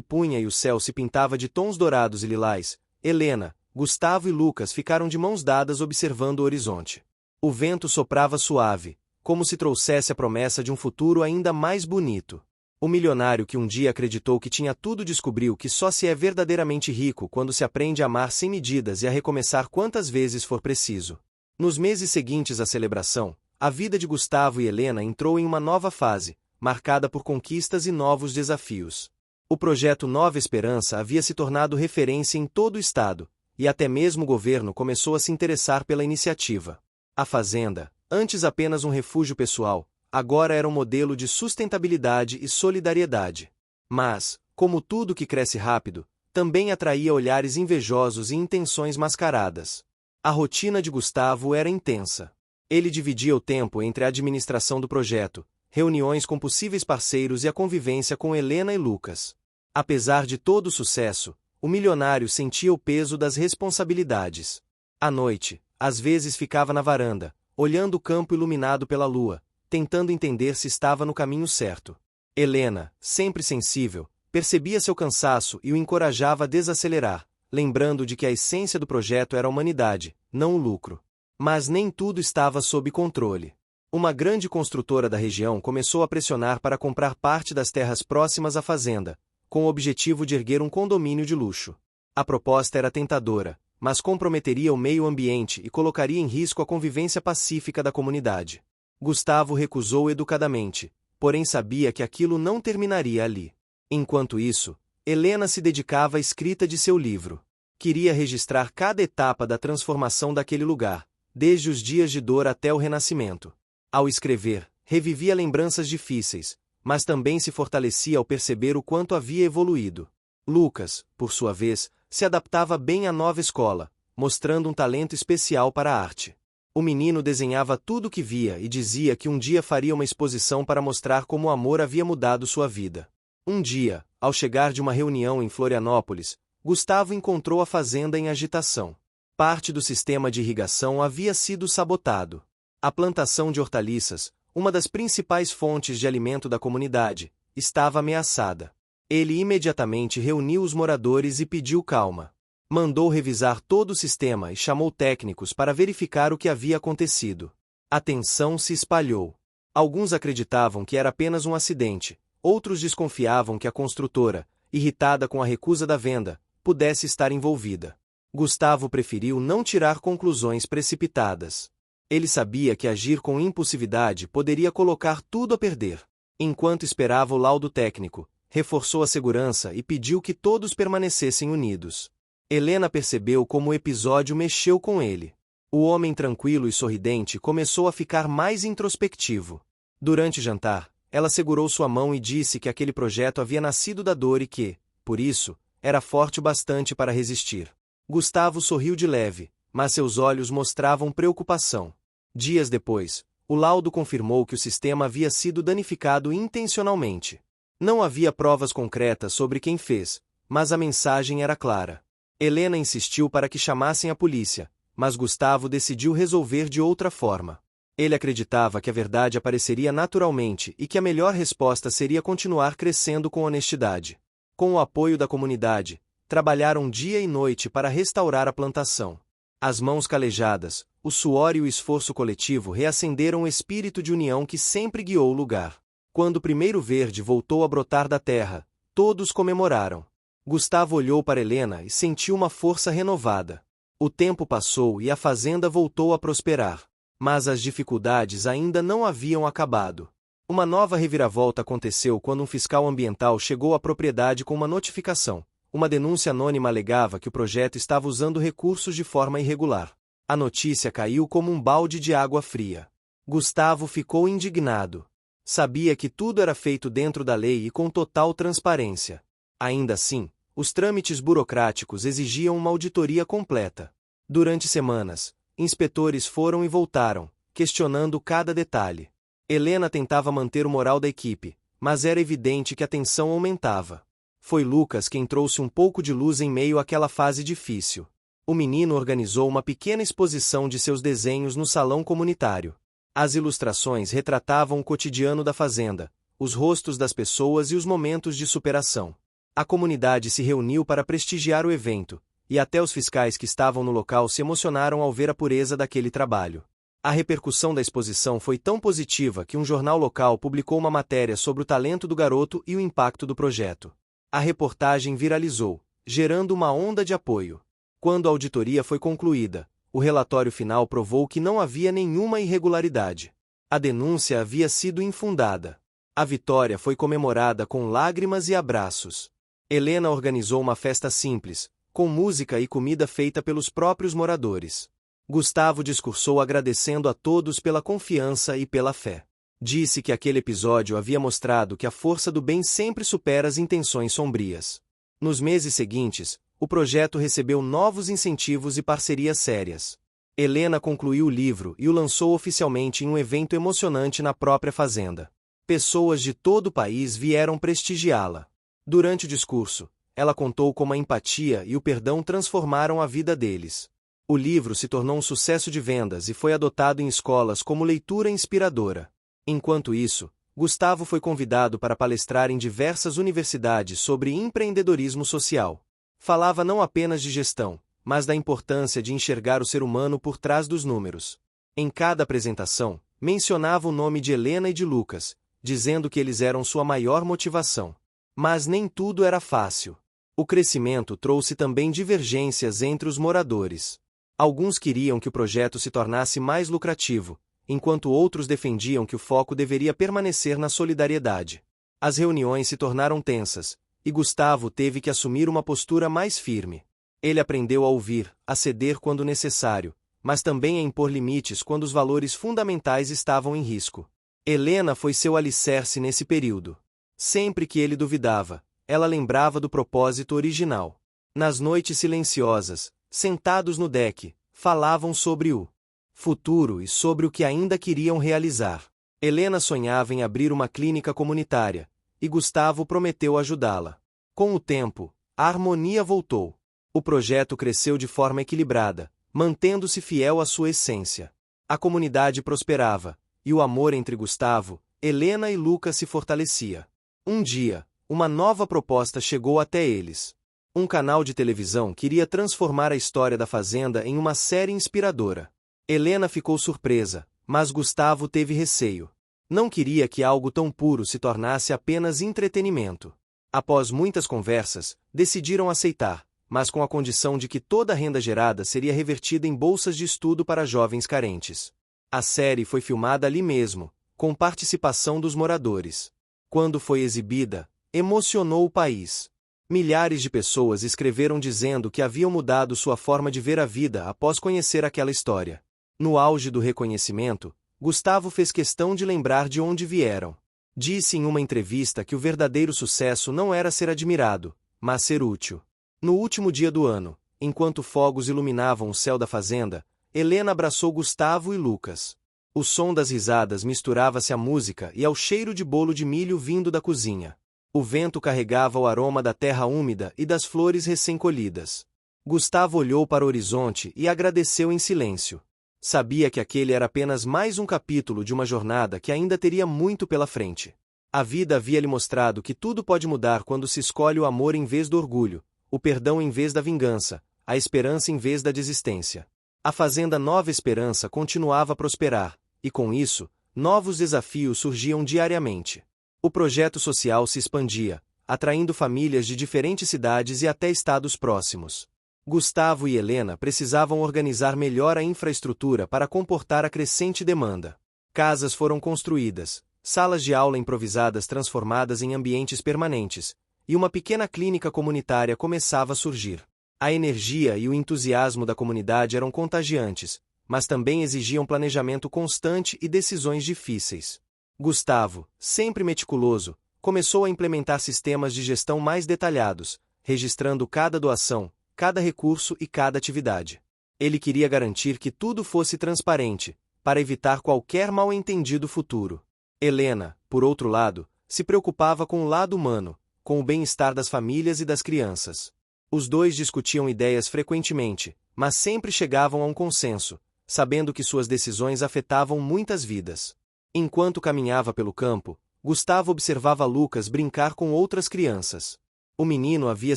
punha e o céu se pintava de tons dourados e lilás, Helena, Gustavo e Lucas ficaram de mãos dadas observando o horizonte. O vento soprava suave, como se trouxesse a promessa de um futuro ainda mais bonito. O milionário que um dia acreditou que tinha tudo descobriu que só se é verdadeiramente rico quando se aprende a amar sem medidas e a recomeçar quantas vezes for preciso. Nos meses seguintes à celebração, a vida de Gustavo e Helena entrou em uma nova fase, marcada por conquistas e novos desafios. O projeto Nova Esperança havia se tornado referência em todo o estado, e até mesmo o governo começou a se interessar pela iniciativa. A fazenda, antes apenas um refúgio pessoal, agora era um modelo de sustentabilidade e solidariedade. Mas, como tudo que cresce rápido, também atraía olhares invejosos e intenções mascaradas. A rotina de Gustavo era intensa. Ele dividia o tempo entre a administração do projeto, reuniões com possíveis parceiros e a convivência com Helena e Lucas. Apesar de todo o sucesso, o milionário sentia o peso das responsabilidades. À noite, às vezes ficava na varanda, olhando o campo iluminado pela lua, tentando entender se estava no caminho certo. Helena, sempre sensível, percebia seu cansaço e o encorajava a desacelerar, lembrando de que a essência do projeto era a humanidade, não o lucro. Mas nem tudo estava sob controle. Uma grande construtora da região começou a pressionar para comprar parte das terras próximas à fazenda, com o objetivo de erguer um condomínio de luxo. A proposta era tentadora, mas comprometeria o meio ambiente e colocaria em risco a convivência pacífica da comunidade. Gustavo recusou educadamente, porém sabia que aquilo não terminaria ali. Enquanto isso, Helena se dedicava à escrita de seu livro. Queria registrar cada etapa da transformação daquele lugar, desde os dias de dor até o renascimento. Ao escrever, revivia lembranças difíceis, mas também se fortalecia ao perceber o quanto havia evoluído. Lucas, por sua vez, se adaptava bem à nova escola, mostrando um talento especial para a arte. O menino desenhava tudo o que via e dizia que um dia faria uma exposição para mostrar como o amor havia mudado sua vida. Um dia, ao chegar de uma reunião em Florianópolis, Gustavo encontrou a fazenda em agitação. Parte do sistema de irrigação havia sido sabotado. A plantação de hortaliças, uma das principais fontes de alimento da comunidade, estava ameaçada. Ele imediatamente reuniu os moradores e pediu calma. Mandou revisar todo o sistema e chamou técnicos para verificar o que havia acontecido. A tensão se espalhou. Alguns acreditavam que era apenas um acidente, outros desconfiavam que a construtora, irritada com a recusa da venda, pudesse estar envolvida. Gustavo preferiu não tirar conclusões precipitadas. Ele sabia que agir com impulsividade poderia colocar tudo a perder. Enquanto esperava o laudo técnico, reforçou a segurança e pediu que todos permanecessem unidos. Helena percebeu como o episódio mexeu com ele. O homem tranquilo e sorridente começou a ficar mais introspectivo. Durante o jantar, ela segurou sua mão e disse que aquele projeto havia nascido da dor e que, por isso, era forte o bastante para resistir. Gustavo sorriu de leve, mas seus olhos mostravam preocupação. Dias depois, o laudo confirmou que o sistema havia sido danificado intencionalmente. Não havia provas concretas sobre quem fez, mas a mensagem era clara. Helena insistiu para que chamassem a polícia, mas Gustavo decidiu resolver de outra forma. Ele acreditava que a verdade apareceria naturalmente e que a melhor resposta seria continuar crescendo com honestidade. Com o apoio da comunidade, trabalharam dia e noite para restaurar a plantação. As mãos calejadas, o suor e o esforço coletivo reacenderam o espírito de união que sempre guiou o lugar. Quando o primeiro verde voltou a brotar da terra, todos comemoraram. Gustavo olhou para Helena e sentiu uma força renovada. O tempo passou e a fazenda voltou a prosperar. Mas as dificuldades ainda não haviam acabado. Uma nova reviravolta aconteceu quando um fiscal ambiental chegou à propriedade com uma notificação. Uma denúncia anônima alegava que o projeto estava usando recursos de forma irregular. A notícia caiu como um balde de água fria. Gustavo ficou indignado. Sabia que tudo era feito dentro da lei e com total transparência. Ainda assim, os trâmites burocráticos exigiam uma auditoria completa. Durante semanas, inspetores foram e voltaram, questionando cada detalhe. Helena tentava manter o moral da equipe, mas era evidente que a tensão aumentava. Foi Lucas quem trouxe um pouco de luz em meio àquela fase difícil. O menino organizou uma pequena exposição de seus desenhos no salão comunitário. As ilustrações retratavam o cotidiano da fazenda, os rostos das pessoas e os momentos de superação. A comunidade se reuniu para prestigiar o evento, e até os fiscais que estavam no local se emocionaram ao ver a pureza daquele trabalho. A repercussão da exposição foi tão positiva que um jornal local publicou uma matéria sobre o talento do garoto e o impacto do projeto. A reportagem viralizou, gerando uma onda de apoio. Quando a auditoria foi concluída, o relatório final provou que não havia nenhuma irregularidade. A denúncia havia sido infundada. A vitória foi comemorada com lágrimas e abraços. Helena organizou uma festa simples, com música e comida feita pelos próprios moradores. Gustavo discursou agradecendo a todos pela confiança e pela fé. Disse que aquele episódio havia mostrado que a força do bem sempre supera as intenções sombrias. Nos meses seguintes, o projeto recebeu novos incentivos e parcerias sérias. Helena concluiu o livro e o lançou oficialmente em um evento emocionante na própria fazenda. Pessoas de todo o país vieram prestigiá-la. Durante o discurso, ela contou como a empatia e o perdão transformaram a vida deles. O livro se tornou um sucesso de vendas e foi adotado em escolas como leitura inspiradora. Enquanto isso, Gustavo foi convidado para palestrar em diversas universidades sobre empreendedorismo social. Falava não apenas de gestão, mas da importância de enxergar o ser humano por trás dos números. Em cada apresentação, mencionava o nome de Helena e de Lucas, dizendo que eles eram sua maior motivação. Mas nem tudo era fácil. O crescimento trouxe também divergências entre os moradores. Alguns queriam que o projeto se tornasse mais lucrativo, enquanto outros defendiam que o foco deveria permanecer na solidariedade. As reuniões se tornaram tensas, e Gustavo teve que assumir uma postura mais firme. Ele aprendeu a ouvir, a ceder quando necessário, mas também a impor limites quando os valores fundamentais estavam em risco. Helena foi seu alicerce nesse período. Sempre que ele duvidava, ela lembrava do propósito original. Nas noites silenciosas, sentados no deck, falavam sobre o futuro e sobre o que ainda queriam realizar. Helena sonhava em abrir uma clínica comunitária, e Gustavo prometeu ajudá-la. Com o tempo, a harmonia voltou. O projeto cresceu de forma equilibrada, mantendo-se fiel à sua essência. A comunidade prosperava, e o amor entre Gustavo, Helena e Lucas se fortalecia. Um dia, uma nova proposta chegou até eles. Um canal de televisão queria transformar a história da fazenda em uma série inspiradora. Helena ficou surpresa, mas Gustavo teve receio. Não queria que algo tão puro se tornasse apenas entretenimento. Após muitas conversas, decidiram aceitar, mas com a condição de que toda a renda gerada seria revertida em bolsas de estudo para jovens carentes. A série foi filmada ali mesmo, com participação dos moradores. Quando foi exibida, emocionou o país. Milhares de pessoas escreveram dizendo que haviam mudado sua forma de ver a vida após conhecer aquela história. No auge do reconhecimento, Gustavo fez questão de lembrar de onde vieram. Disse em uma entrevista que o verdadeiro sucesso não era ser admirado, mas ser útil. No último dia do ano, enquanto fogos iluminavam o céu da fazenda, Helena abraçou Gustavo e Lucas. O som das risadas misturava-se à música e ao cheiro de bolo de milho vindo da cozinha. O vento carregava o aroma da terra úmida e das flores recém-colhidas. Gustavo olhou para o horizonte e agradeceu em silêncio. Sabia que aquele era apenas mais um capítulo de uma jornada que ainda teria muito pela frente. A vida havia lhe mostrado que tudo pode mudar quando se escolhe o amor em vez do orgulho, o perdão em vez da vingança, a esperança em vez da desistência. A fazenda Nova Esperança continuava a prosperar, e com isso, novos desafios surgiam diariamente. O projeto social se expandia, atraindo famílias de diferentes cidades e até estados próximos. Gustavo e Helena precisavam organizar melhor a infraestrutura para comportar a crescente demanda. Casas foram construídas, salas de aula improvisadas transformadas em ambientes permanentes, e uma pequena clínica comunitária começava a surgir. A energia e o entusiasmo da comunidade eram contagiantes, mas também exigiam planejamento constante e decisões difíceis. Gustavo, sempre meticuloso, começou a implementar sistemas de gestão mais detalhados, registrando cada doação, cada recurso e cada atividade. Ele queria garantir que tudo fosse transparente, para evitar qualquer mal-entendido futuro. Helena, por outro lado, se preocupava com o lado humano, com o bem-estar das famílias e das crianças. Os dois discutiam ideias frequentemente, mas sempre chegavam a um consenso, sabendo que suas decisões afetavam muitas vidas. Enquanto caminhava pelo campo, Gustavo observava Lucas brincar com outras crianças. O menino havia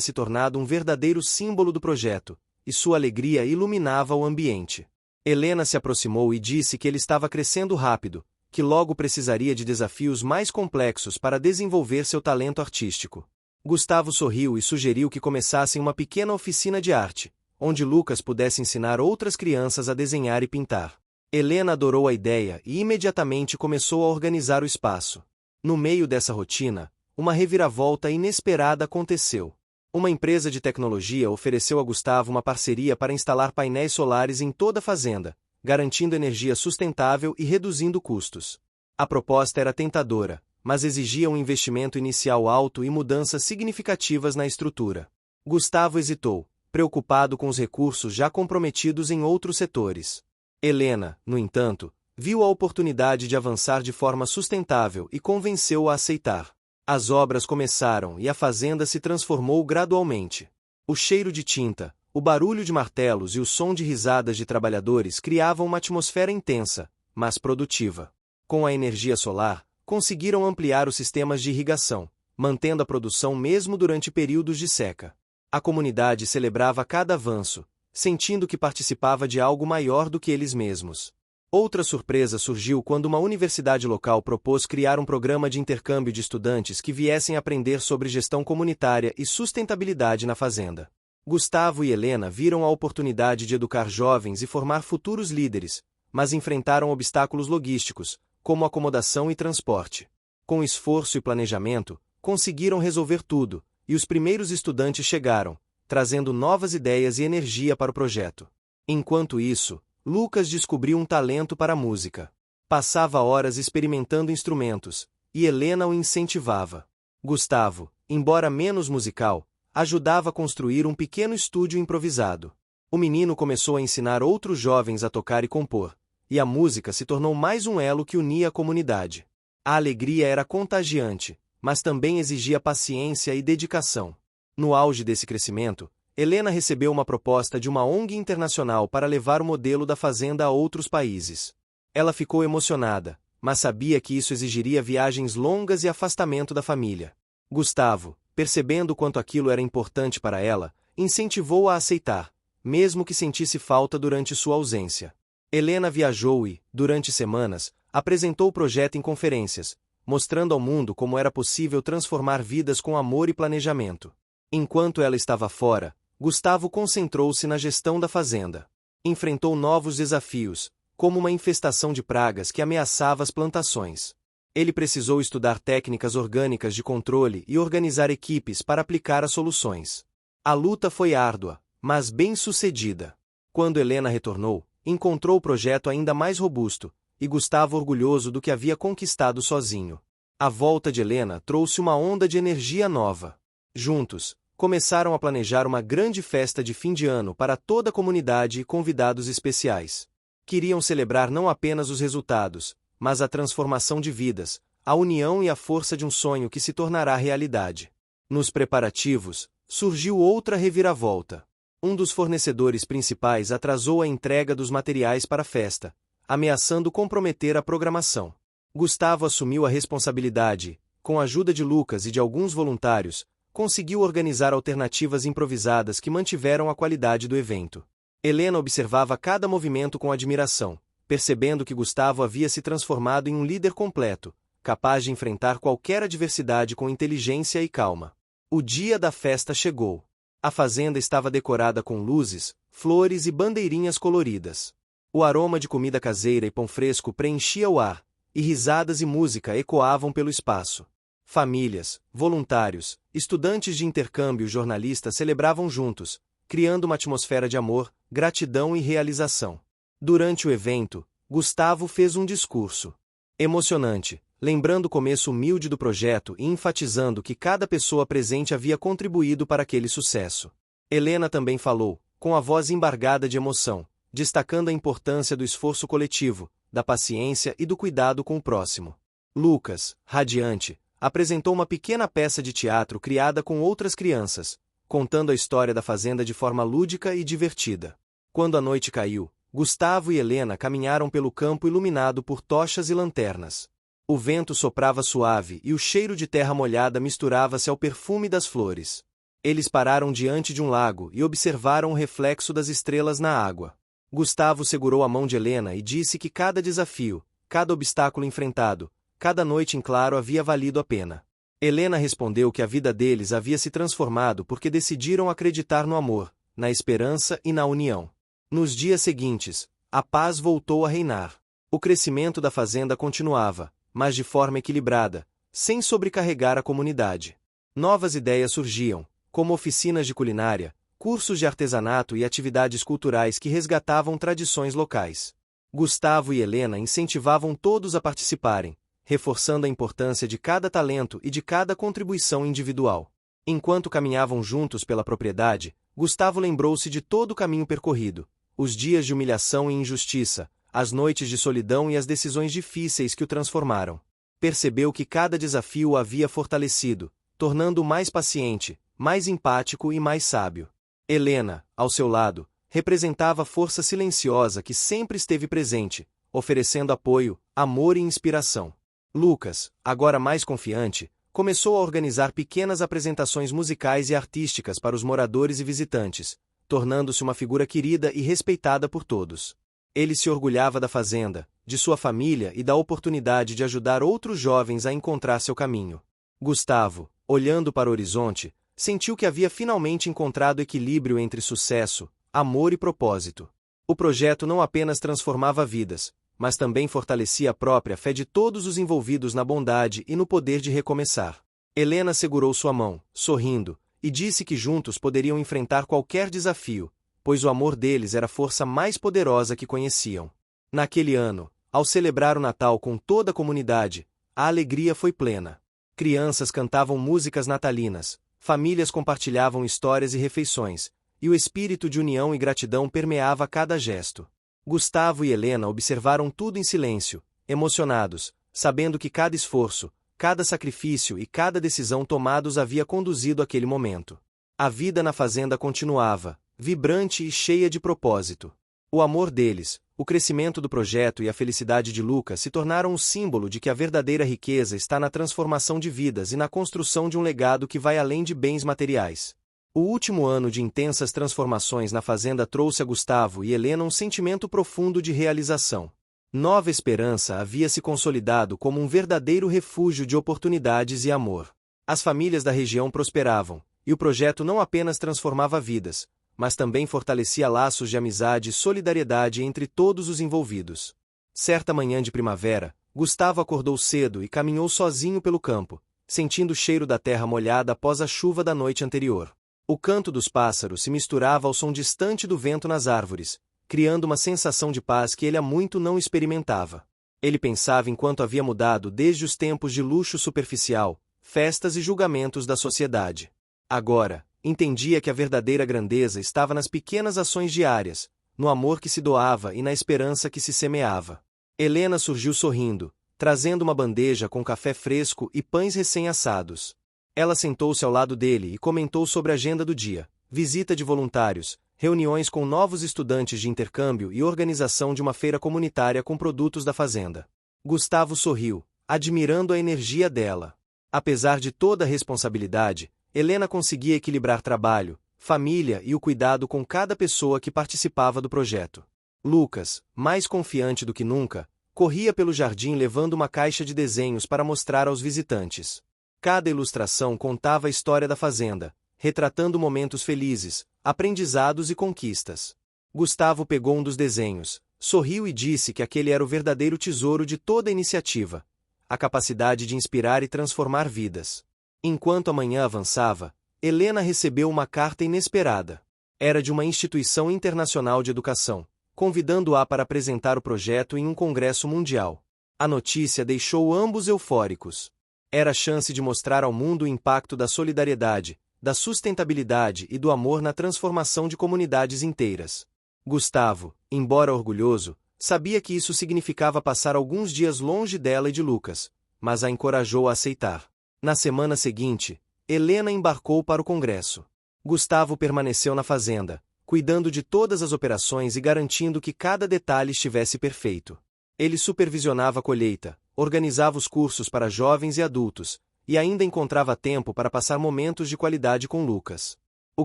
se tornado um verdadeiro símbolo do projeto, e sua alegria iluminava o ambiente. Helena se aproximou e disse que ele estava crescendo rápido, que logo precisaria de desafios mais complexos para desenvolver seu talento artístico. Gustavo sorriu e sugeriu que começassem uma pequena oficina de arte, onde Lucas pudesse ensinar outras crianças a desenhar e pintar. Helena adorou a ideia e imediatamente começou a organizar o espaço. No meio dessa rotina, uma reviravolta inesperada aconteceu. Uma empresa de tecnologia ofereceu a Gustavo uma parceria para instalar painéis solares em toda a fazenda, garantindo energia sustentável e reduzindo custos. A proposta era tentadora, mas exigia um investimento inicial alto e mudanças significativas na estrutura. Gustavo hesitou, preocupado com os recursos já comprometidos em outros setores. Helena, no entanto, viu a oportunidade de avançar de forma sustentável e convenceu-o a aceitar. As obras começaram e a fazenda se transformou gradualmente. O cheiro de tinta, o barulho de martelos e o som de risadas de trabalhadores criavam uma atmosfera intensa, mas produtiva. Com a energia solar, conseguiram ampliar os sistemas de irrigação, mantendo a produção mesmo durante períodos de seca. A comunidade celebrava cada avanço, sentindo que participava de algo maior do que eles mesmos. Outra surpresa surgiu quando uma universidade local propôs criar um programa de intercâmbio de estudantes que viessem aprender sobre gestão comunitária e sustentabilidade na fazenda. Gustavo e Helena viram a oportunidade de educar jovens e formar futuros líderes, mas enfrentaram obstáculos logísticos, como acomodação e transporte. Com esforço e planejamento, conseguiram resolver tudo, e os primeiros estudantes chegaram, trazendo novas ideias e energia para o projeto. Enquanto isso, Lucas descobriu um talento para a música. Passava horas experimentando instrumentos, e Helena o incentivava. Gustavo, embora menos musical, ajudava a construir um pequeno estúdio improvisado. O menino começou a ensinar outros jovens a tocar e compor, e a música se tornou mais um elo que unia a comunidade. A alegria era contagiante, mas também exigia paciência e dedicação. No auge desse crescimento, Helena recebeu uma proposta de uma ONG internacional para levar o modelo da fazenda a outros países. Ela ficou emocionada, mas sabia que isso exigiria viagens longas e afastamento da família. Gustavo, percebendo quanto aquilo era importante para ela, incentivou-a a aceitar, mesmo que sentisse falta durante sua ausência. Helena viajou e, durante semanas, apresentou o projeto em conferências, mostrando ao mundo como era possível transformar vidas com amor e planejamento. Enquanto ela estava fora, Gustavo concentrou-se na gestão da fazenda. Enfrentou novos desafios, como uma infestação de pragas que ameaçava as plantações. Ele precisou estudar técnicas orgânicas de controle e organizar equipes para aplicar as soluções. A luta foi árdua, mas bem-sucedida. Quando Helena retornou, encontrou o projeto ainda mais robusto, e Gustavo orgulhoso do que havia conquistado sozinho. A volta de Helena trouxe uma onda de energia nova. Juntos, começaram a planejar uma grande festa de fim de ano para toda a comunidade e convidados especiais. Queriam celebrar não apenas os resultados, mas a transformação de vidas, a união e a força de um sonho que se tornará realidade. Nos preparativos, surgiu outra reviravolta. Um dos fornecedores principais atrasou a entrega dos materiais para a festa, ameaçando comprometer a programação. Gustavo assumiu a responsabilidade, com a ajuda de Lucas e de alguns voluntários, conseguiu organizar alternativas improvisadas que mantiveram a qualidade do evento. Helena observava cada movimento com admiração, percebendo que Gustavo havia se transformado em um líder completo, capaz de enfrentar qualquer adversidade com inteligência e calma. O dia da festa chegou. A fazenda estava decorada com luzes, flores e bandeirinhas coloridas. O aroma de comida caseira e pão fresco preenchia o ar, e risadas e música ecoavam pelo espaço. Famílias, voluntários, estudantes de intercâmbio e jornalistas celebravam juntos, criando uma atmosfera de amor, gratidão e realização. Durante o evento, Gustavo fez um discurso emocionante, lembrando o começo humilde do projeto e enfatizando que cada pessoa presente havia contribuído para aquele sucesso. Helena também falou, com a voz embargada de emoção, destacando a importância do esforço coletivo, da paciência e do cuidado com o próximo. Lucas, radiante, apresentou uma pequena peça de teatro criada com outras crianças, contando a história da fazenda de forma lúdica e divertida. Quando a noite caiu, Gustavo e Helena caminharam pelo campo iluminado por tochas e lanternas. O vento soprava suave e o cheiro de terra molhada misturava-se ao perfume das flores. Eles pararam diante de um lago e observaram o reflexo das estrelas na água. Gustavo segurou a mão de Helena e disse que cada desafio, cada obstáculo enfrentado, cada noite em claro havia valido a pena. Helena respondeu que a vida deles havia se transformado porque decidiram acreditar no amor, na esperança e na união. Nos dias seguintes, a paz voltou a reinar. O crescimento da fazenda continuava, mas de forma equilibrada, sem sobrecarregar a comunidade. Novas ideias surgiam, como oficinas de culinária, cursos de artesanato e atividades culturais que resgatavam tradições locais. Gustavo e Helena incentivavam todos a participarem, reforçando a importância de cada talento e de cada contribuição individual. Enquanto caminhavam juntos pela propriedade, Gustavo lembrou-se de todo o caminho percorrido, os dias de humilhação e injustiça, as noites de solidão e as decisões difíceis que o transformaram. Percebeu que cada desafio o havia fortalecido, tornando-o mais paciente, mais empático e mais sábio. Helena, ao seu lado, representava a força silenciosa que sempre esteve presente, oferecendo apoio, amor e inspiração. Lucas, agora mais confiante, começou a organizar pequenas apresentações musicais e artísticas para os moradores e visitantes, tornando-se uma figura querida e respeitada por todos. Ele se orgulhava da fazenda, de sua família e da oportunidade de ajudar outros jovens a encontrar seu caminho. Gustavo, olhando para o horizonte, sentiu que havia finalmente encontrado equilíbrio entre sucesso, amor e propósito. O projeto não apenas transformava vidas, mas também fortalecia a própria fé de todos os envolvidos na bondade e no poder de recomeçar. Helena segurou sua mão, sorrindo, e disse que juntos poderiam enfrentar qualquer desafio, pois o amor deles era a força mais poderosa que conheciam. Naquele ano, ao celebrar o Natal com toda a comunidade, a alegria foi plena. Crianças cantavam músicas natalinas, famílias compartilhavam histórias e refeições, e o espírito de união e gratidão permeava cada gesto. Gustavo e Helena observaram tudo em silêncio, emocionados, sabendo que cada esforço, cada sacrifício e cada decisão tomada os havia conduzido àquele momento. A vida na fazenda continuava, vibrante e cheia de propósito. O amor deles, o crescimento do projeto e a felicidade de Lucas se tornaram um símbolo de que a verdadeira riqueza está na transformação de vidas e na construção de um legado que vai além de bens materiais. O último ano de intensas transformações na fazenda trouxe a Gustavo e Helena um sentimento profundo de realização. Nova Esperança havia se consolidado como um verdadeiro refúgio de oportunidades e amor. As famílias da região prosperavam, e o projeto não apenas transformava vidas, mas também fortalecia laços de amizade e solidariedade entre todos os envolvidos. Certa manhã de primavera, Gustavo acordou cedo e caminhou sozinho pelo campo, sentindo o cheiro da terra molhada após a chuva da noite anterior. O canto dos pássaros se misturava ao som distante do vento nas árvores, criando uma sensação de paz que ele há muito não experimentava. Ele pensava em quanto havia mudado desde os tempos de luxo superficial, festas e julgamentos da sociedade. Agora, entendia que a verdadeira grandeza estava nas pequenas ações diárias, no amor que se doava e na esperança que se semeava. Helena surgiu sorrindo, trazendo uma bandeja com café fresco e pães recém-assados. Ela sentou-se ao lado dele e comentou sobre a agenda do dia, visita de voluntários, reuniões com novos estudantes de intercâmbio e organização de uma feira comunitária com produtos da fazenda. Gustavo sorriu, admirando a energia dela. Apesar de toda a responsabilidade, Helena conseguia equilibrar trabalho, família e o cuidado com cada pessoa que participava do projeto. Lucas, mais confiante do que nunca, corria pelo jardim levando uma caixa de desenhos para mostrar aos visitantes. Cada ilustração contava a história da fazenda, retratando momentos felizes, aprendizados e conquistas. Gustavo pegou um dos desenhos, sorriu e disse que aquele era o verdadeiro tesouro de toda a iniciativa, a capacidade de inspirar e transformar vidas. Enquanto a manhã avançava, Helena recebeu uma carta inesperada. Era de uma instituição internacional de educação, convidando-a para apresentar o projeto em um congresso mundial. A notícia deixou ambos eufóricos. Era a chance de mostrar ao mundo o impacto da solidariedade, da sustentabilidade e do amor na transformação de comunidades inteiras. Gustavo, embora orgulhoso, sabia que isso significava passar alguns dias longe dela e de Lucas, mas a encorajou a aceitar. Na semana seguinte, Helena embarcou para o congresso. Gustavo permaneceu na fazenda, cuidando de todas as operações e garantindo que cada detalhe estivesse perfeito. Ele supervisionava a colheita, organizava os cursos para jovens e adultos, e ainda encontrava tempo para passar momentos de qualidade com Lucas. O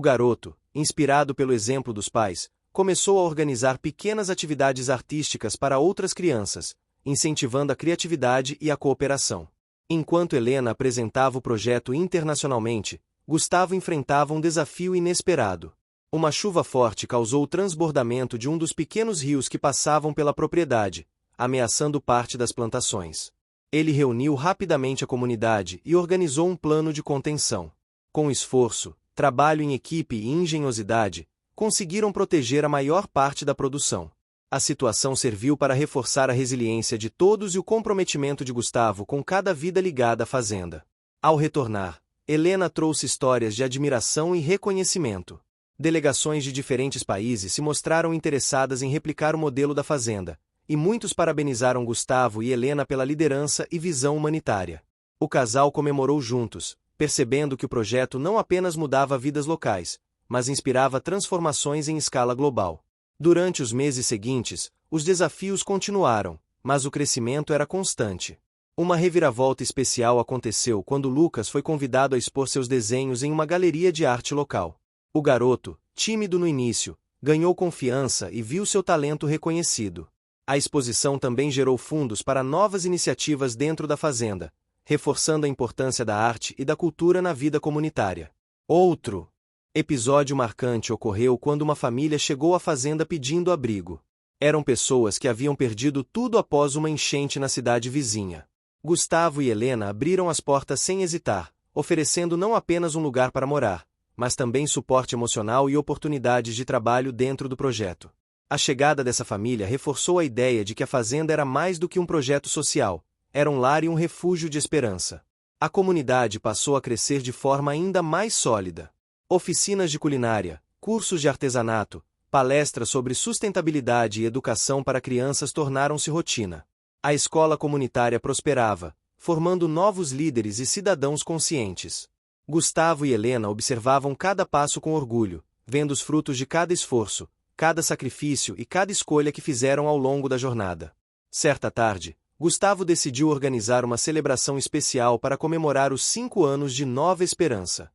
garoto, inspirado pelo exemplo dos pais, começou a organizar pequenas atividades artísticas para outras crianças, incentivando a criatividade e a cooperação. Enquanto Helena apresentava o projeto internacionalmente, Gustavo enfrentava um desafio inesperado. Uma chuva forte causou o transbordamento de um dos pequenos rios que passavam pela propriedade, ameaçando parte das plantações. Ele reuniu rapidamente a comunidade e organizou um plano de contenção. Com esforço, trabalho em equipe e engenhosidade, conseguiram proteger a maior parte da produção. A situação serviu para reforçar a resiliência de todos e o comprometimento de Gustavo com cada vida ligada à fazenda. Ao retornar, Helena trouxe histórias de admiração e reconhecimento. Delegações de diferentes países se mostraram interessadas em replicar o modelo da fazenda, e muitos parabenizaram Gustavo e Helena pela liderança e visão humanitária. O casal comemorou juntos, percebendo que o projeto não apenas mudava vidas locais, mas inspirava transformações em escala global. Durante os meses seguintes, os desafios continuaram, mas o crescimento era constante. Uma reviravolta especial aconteceu quando Lucas foi convidado a expor seus desenhos em uma galeria de arte local. O garoto, tímido no início, ganhou confiança e viu seu talento reconhecido. A exposição também gerou fundos para novas iniciativas dentro da fazenda, reforçando a importância da arte e da cultura na vida comunitária. Outro episódio marcante ocorreu quando uma família chegou à fazenda pedindo abrigo. Eram pessoas que haviam perdido tudo após uma enchente na cidade vizinha. Gustavo e Helena abriram as portas sem hesitar, oferecendo não apenas um lugar para morar, mas também suporte emocional e oportunidades de trabalho dentro do projeto. A chegada dessa família reforçou a ideia de que a fazenda era mais do que um projeto social, era um lar e um refúgio de esperança. A comunidade passou a crescer de forma ainda mais sólida. Oficinas de culinária, cursos de artesanato, palestras sobre sustentabilidade e educação para crianças tornaram-se rotina. A escola comunitária prosperava, formando novos líderes e cidadãos conscientes. Gustavo e Helena observavam cada passo com orgulho, vendo os frutos de cada esforço, cada sacrifício e cada escolha que fizeram ao longo da jornada. Certa tarde, Gustavo decidiu organizar uma celebração especial para comemorar os 5 anos de Nova Esperança.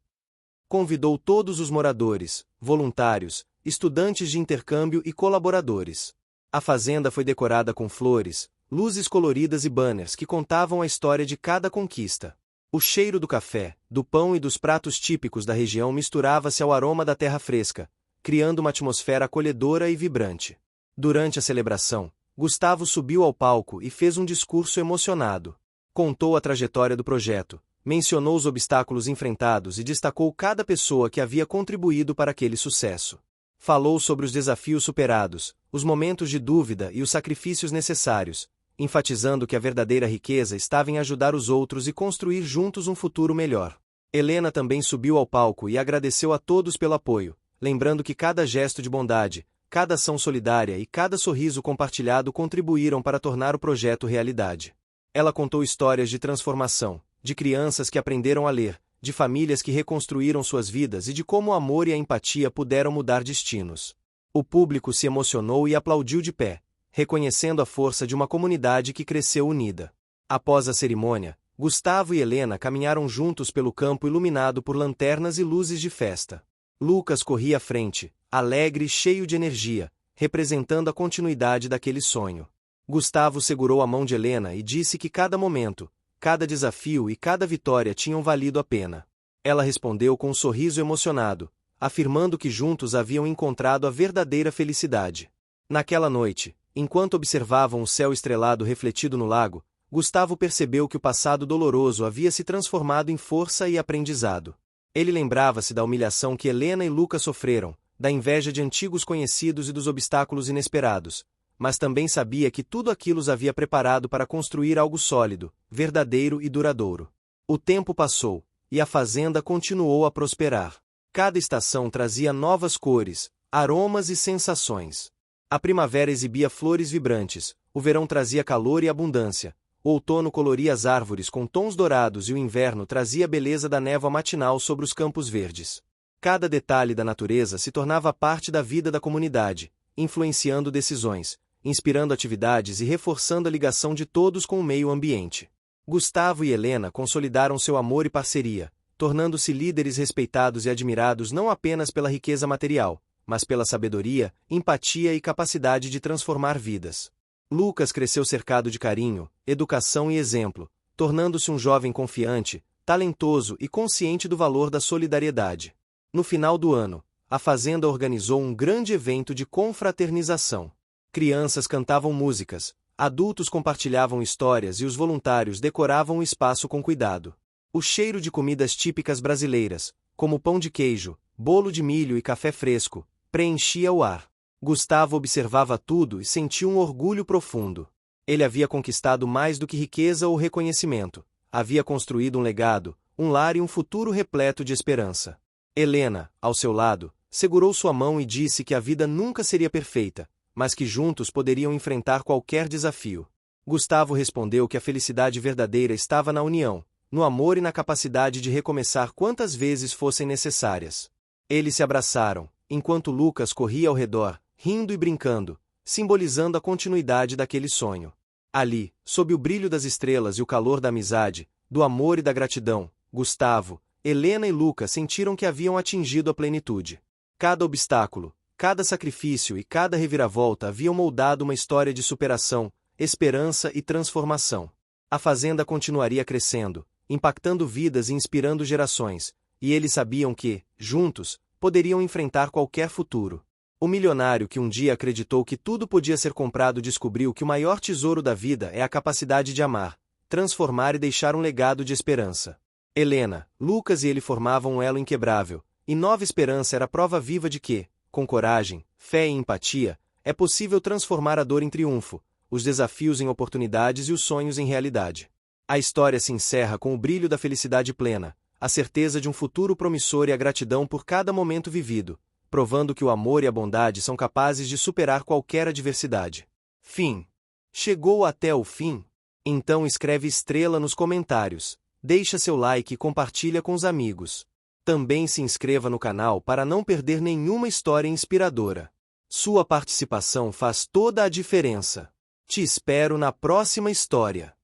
Convidou todos os moradores, voluntários, estudantes de intercâmbio e colaboradores. A fazenda foi decorada com flores, luzes coloridas e banners que contavam a história de cada conquista. O cheiro do café, do pão e dos pratos típicos da região misturava-se ao aroma da terra fresca, criando uma atmosfera acolhedora e vibrante. Durante a celebração, Gustavo subiu ao palco e fez um discurso emocionado. Contou a trajetória do projeto, mencionou os obstáculos enfrentados e destacou cada pessoa que havia contribuído para aquele sucesso. Falou sobre os desafios superados, os momentos de dúvida e os sacrifícios necessários, enfatizando que a verdadeira riqueza estava em ajudar os outros e construir juntos um futuro melhor. Helena também subiu ao palco e agradeceu a todos pelo apoio, lembrando que cada gesto de bondade, cada ação solidária e cada sorriso compartilhado contribuíram para tornar o projeto realidade. Ela contou histórias de transformação, de crianças que aprenderam a ler, de famílias que reconstruíram suas vidas e de como o amor e a empatia puderam mudar destinos. O público se emocionou e aplaudiu de pé, reconhecendo a força de uma comunidade que cresceu unida. Após a cerimônia, Gustavo e Helena caminharam juntos pelo campo iluminado por lanternas e luzes de festa. Lucas corria à frente, alegre e cheio de energia, representando a continuidade daquele sonho. Gustavo segurou a mão de Helena e disse que cada momento, cada desafio e cada vitória tinham valido a pena. Ela respondeu com um sorriso emocionado, afirmando que juntos haviam encontrado a verdadeira felicidade. Naquela noite, enquanto observavam o céu estrelado refletido no lago, Gustavo percebeu que o passado doloroso havia se transformado em força e aprendizado. Ele lembrava-se da humilhação que Helena e Lucas sofreram, da inveja de antigos conhecidos e dos obstáculos inesperados, mas também sabia que tudo aquilo os havia preparado para construir algo sólido, verdadeiro e duradouro. O tempo passou, e a fazenda continuou a prosperar. Cada estação trazia novas cores, aromas e sensações. A primavera exibia flores vibrantes, o verão trazia calor e abundância, o outono coloria as árvores com tons dourados e o inverno trazia a beleza da névoa matinal sobre os campos verdes. Cada detalhe da natureza se tornava parte da vida da comunidade, influenciando decisões, inspirando atividades e reforçando a ligação de todos com o meio ambiente. Gustavo e Helena consolidaram seu amor e parceria, tornando-se líderes respeitados e admirados não apenas pela riqueza material, mas pela sabedoria, empatia e capacidade de transformar vidas. Lucas cresceu cercado de carinho, educação e exemplo, tornando-se um jovem confiante, talentoso e consciente do valor da solidariedade. No final do ano, a fazenda organizou um grande evento de confraternização. Crianças cantavam músicas, adultos compartilhavam histórias e os voluntários decoravam o espaço com cuidado. O cheiro de comidas típicas brasileiras, como pão de queijo, bolo de milho e café fresco, preenchia o ar. Gustavo observava tudo e sentia um orgulho profundo. Ele havia conquistado mais do que riqueza ou reconhecimento. Havia construído um legado, um lar e um futuro repleto de esperança. Helena, ao seu lado, segurou sua mão e disse que a vida nunca seria perfeita, mas que juntos poderiam enfrentar qualquer desafio. Gustavo respondeu que a felicidade verdadeira estava na união, no amor e na capacidade de recomeçar quantas vezes fossem necessárias. Eles se abraçaram, enquanto Lucas corria ao redor, rindo e brincando, simbolizando a continuidade daquele sonho. Ali, sob o brilho das estrelas e o calor da amizade, do amor e da gratidão, Gustavo, Helena e Lucas sentiram que haviam atingido a plenitude. Cada obstáculo, cada sacrifício e cada reviravolta haviam moldado uma história de superação, esperança e transformação. A fazenda continuaria crescendo, impactando vidas e inspirando gerações, e eles sabiam que, juntos, poderiam enfrentar qualquer futuro. O milionário que um dia acreditou que tudo podia ser comprado descobriu que o maior tesouro da vida é a capacidade de amar, transformar e deixar um legado de esperança. Helena, Lucas e ele formavam um elo inquebrável, e Nova Esperança era a prova viva de que, com coragem, fé e empatia, é possível transformar a dor em triunfo, os desafios em oportunidades e os sonhos em realidade. A história se encerra com o brilho da felicidade plena, a certeza de um futuro promissor e a gratidão por cada momento vivido, provando que o amor e a bondade são capazes de superar qualquer adversidade. Fim. Chegou até o fim? Então escreve estrela nos comentários, deixa seu like e compartilha com os amigos. Também se inscreva no canal para não perder nenhuma história inspiradora. Sua participação faz toda a diferença. Te espero na próxima história.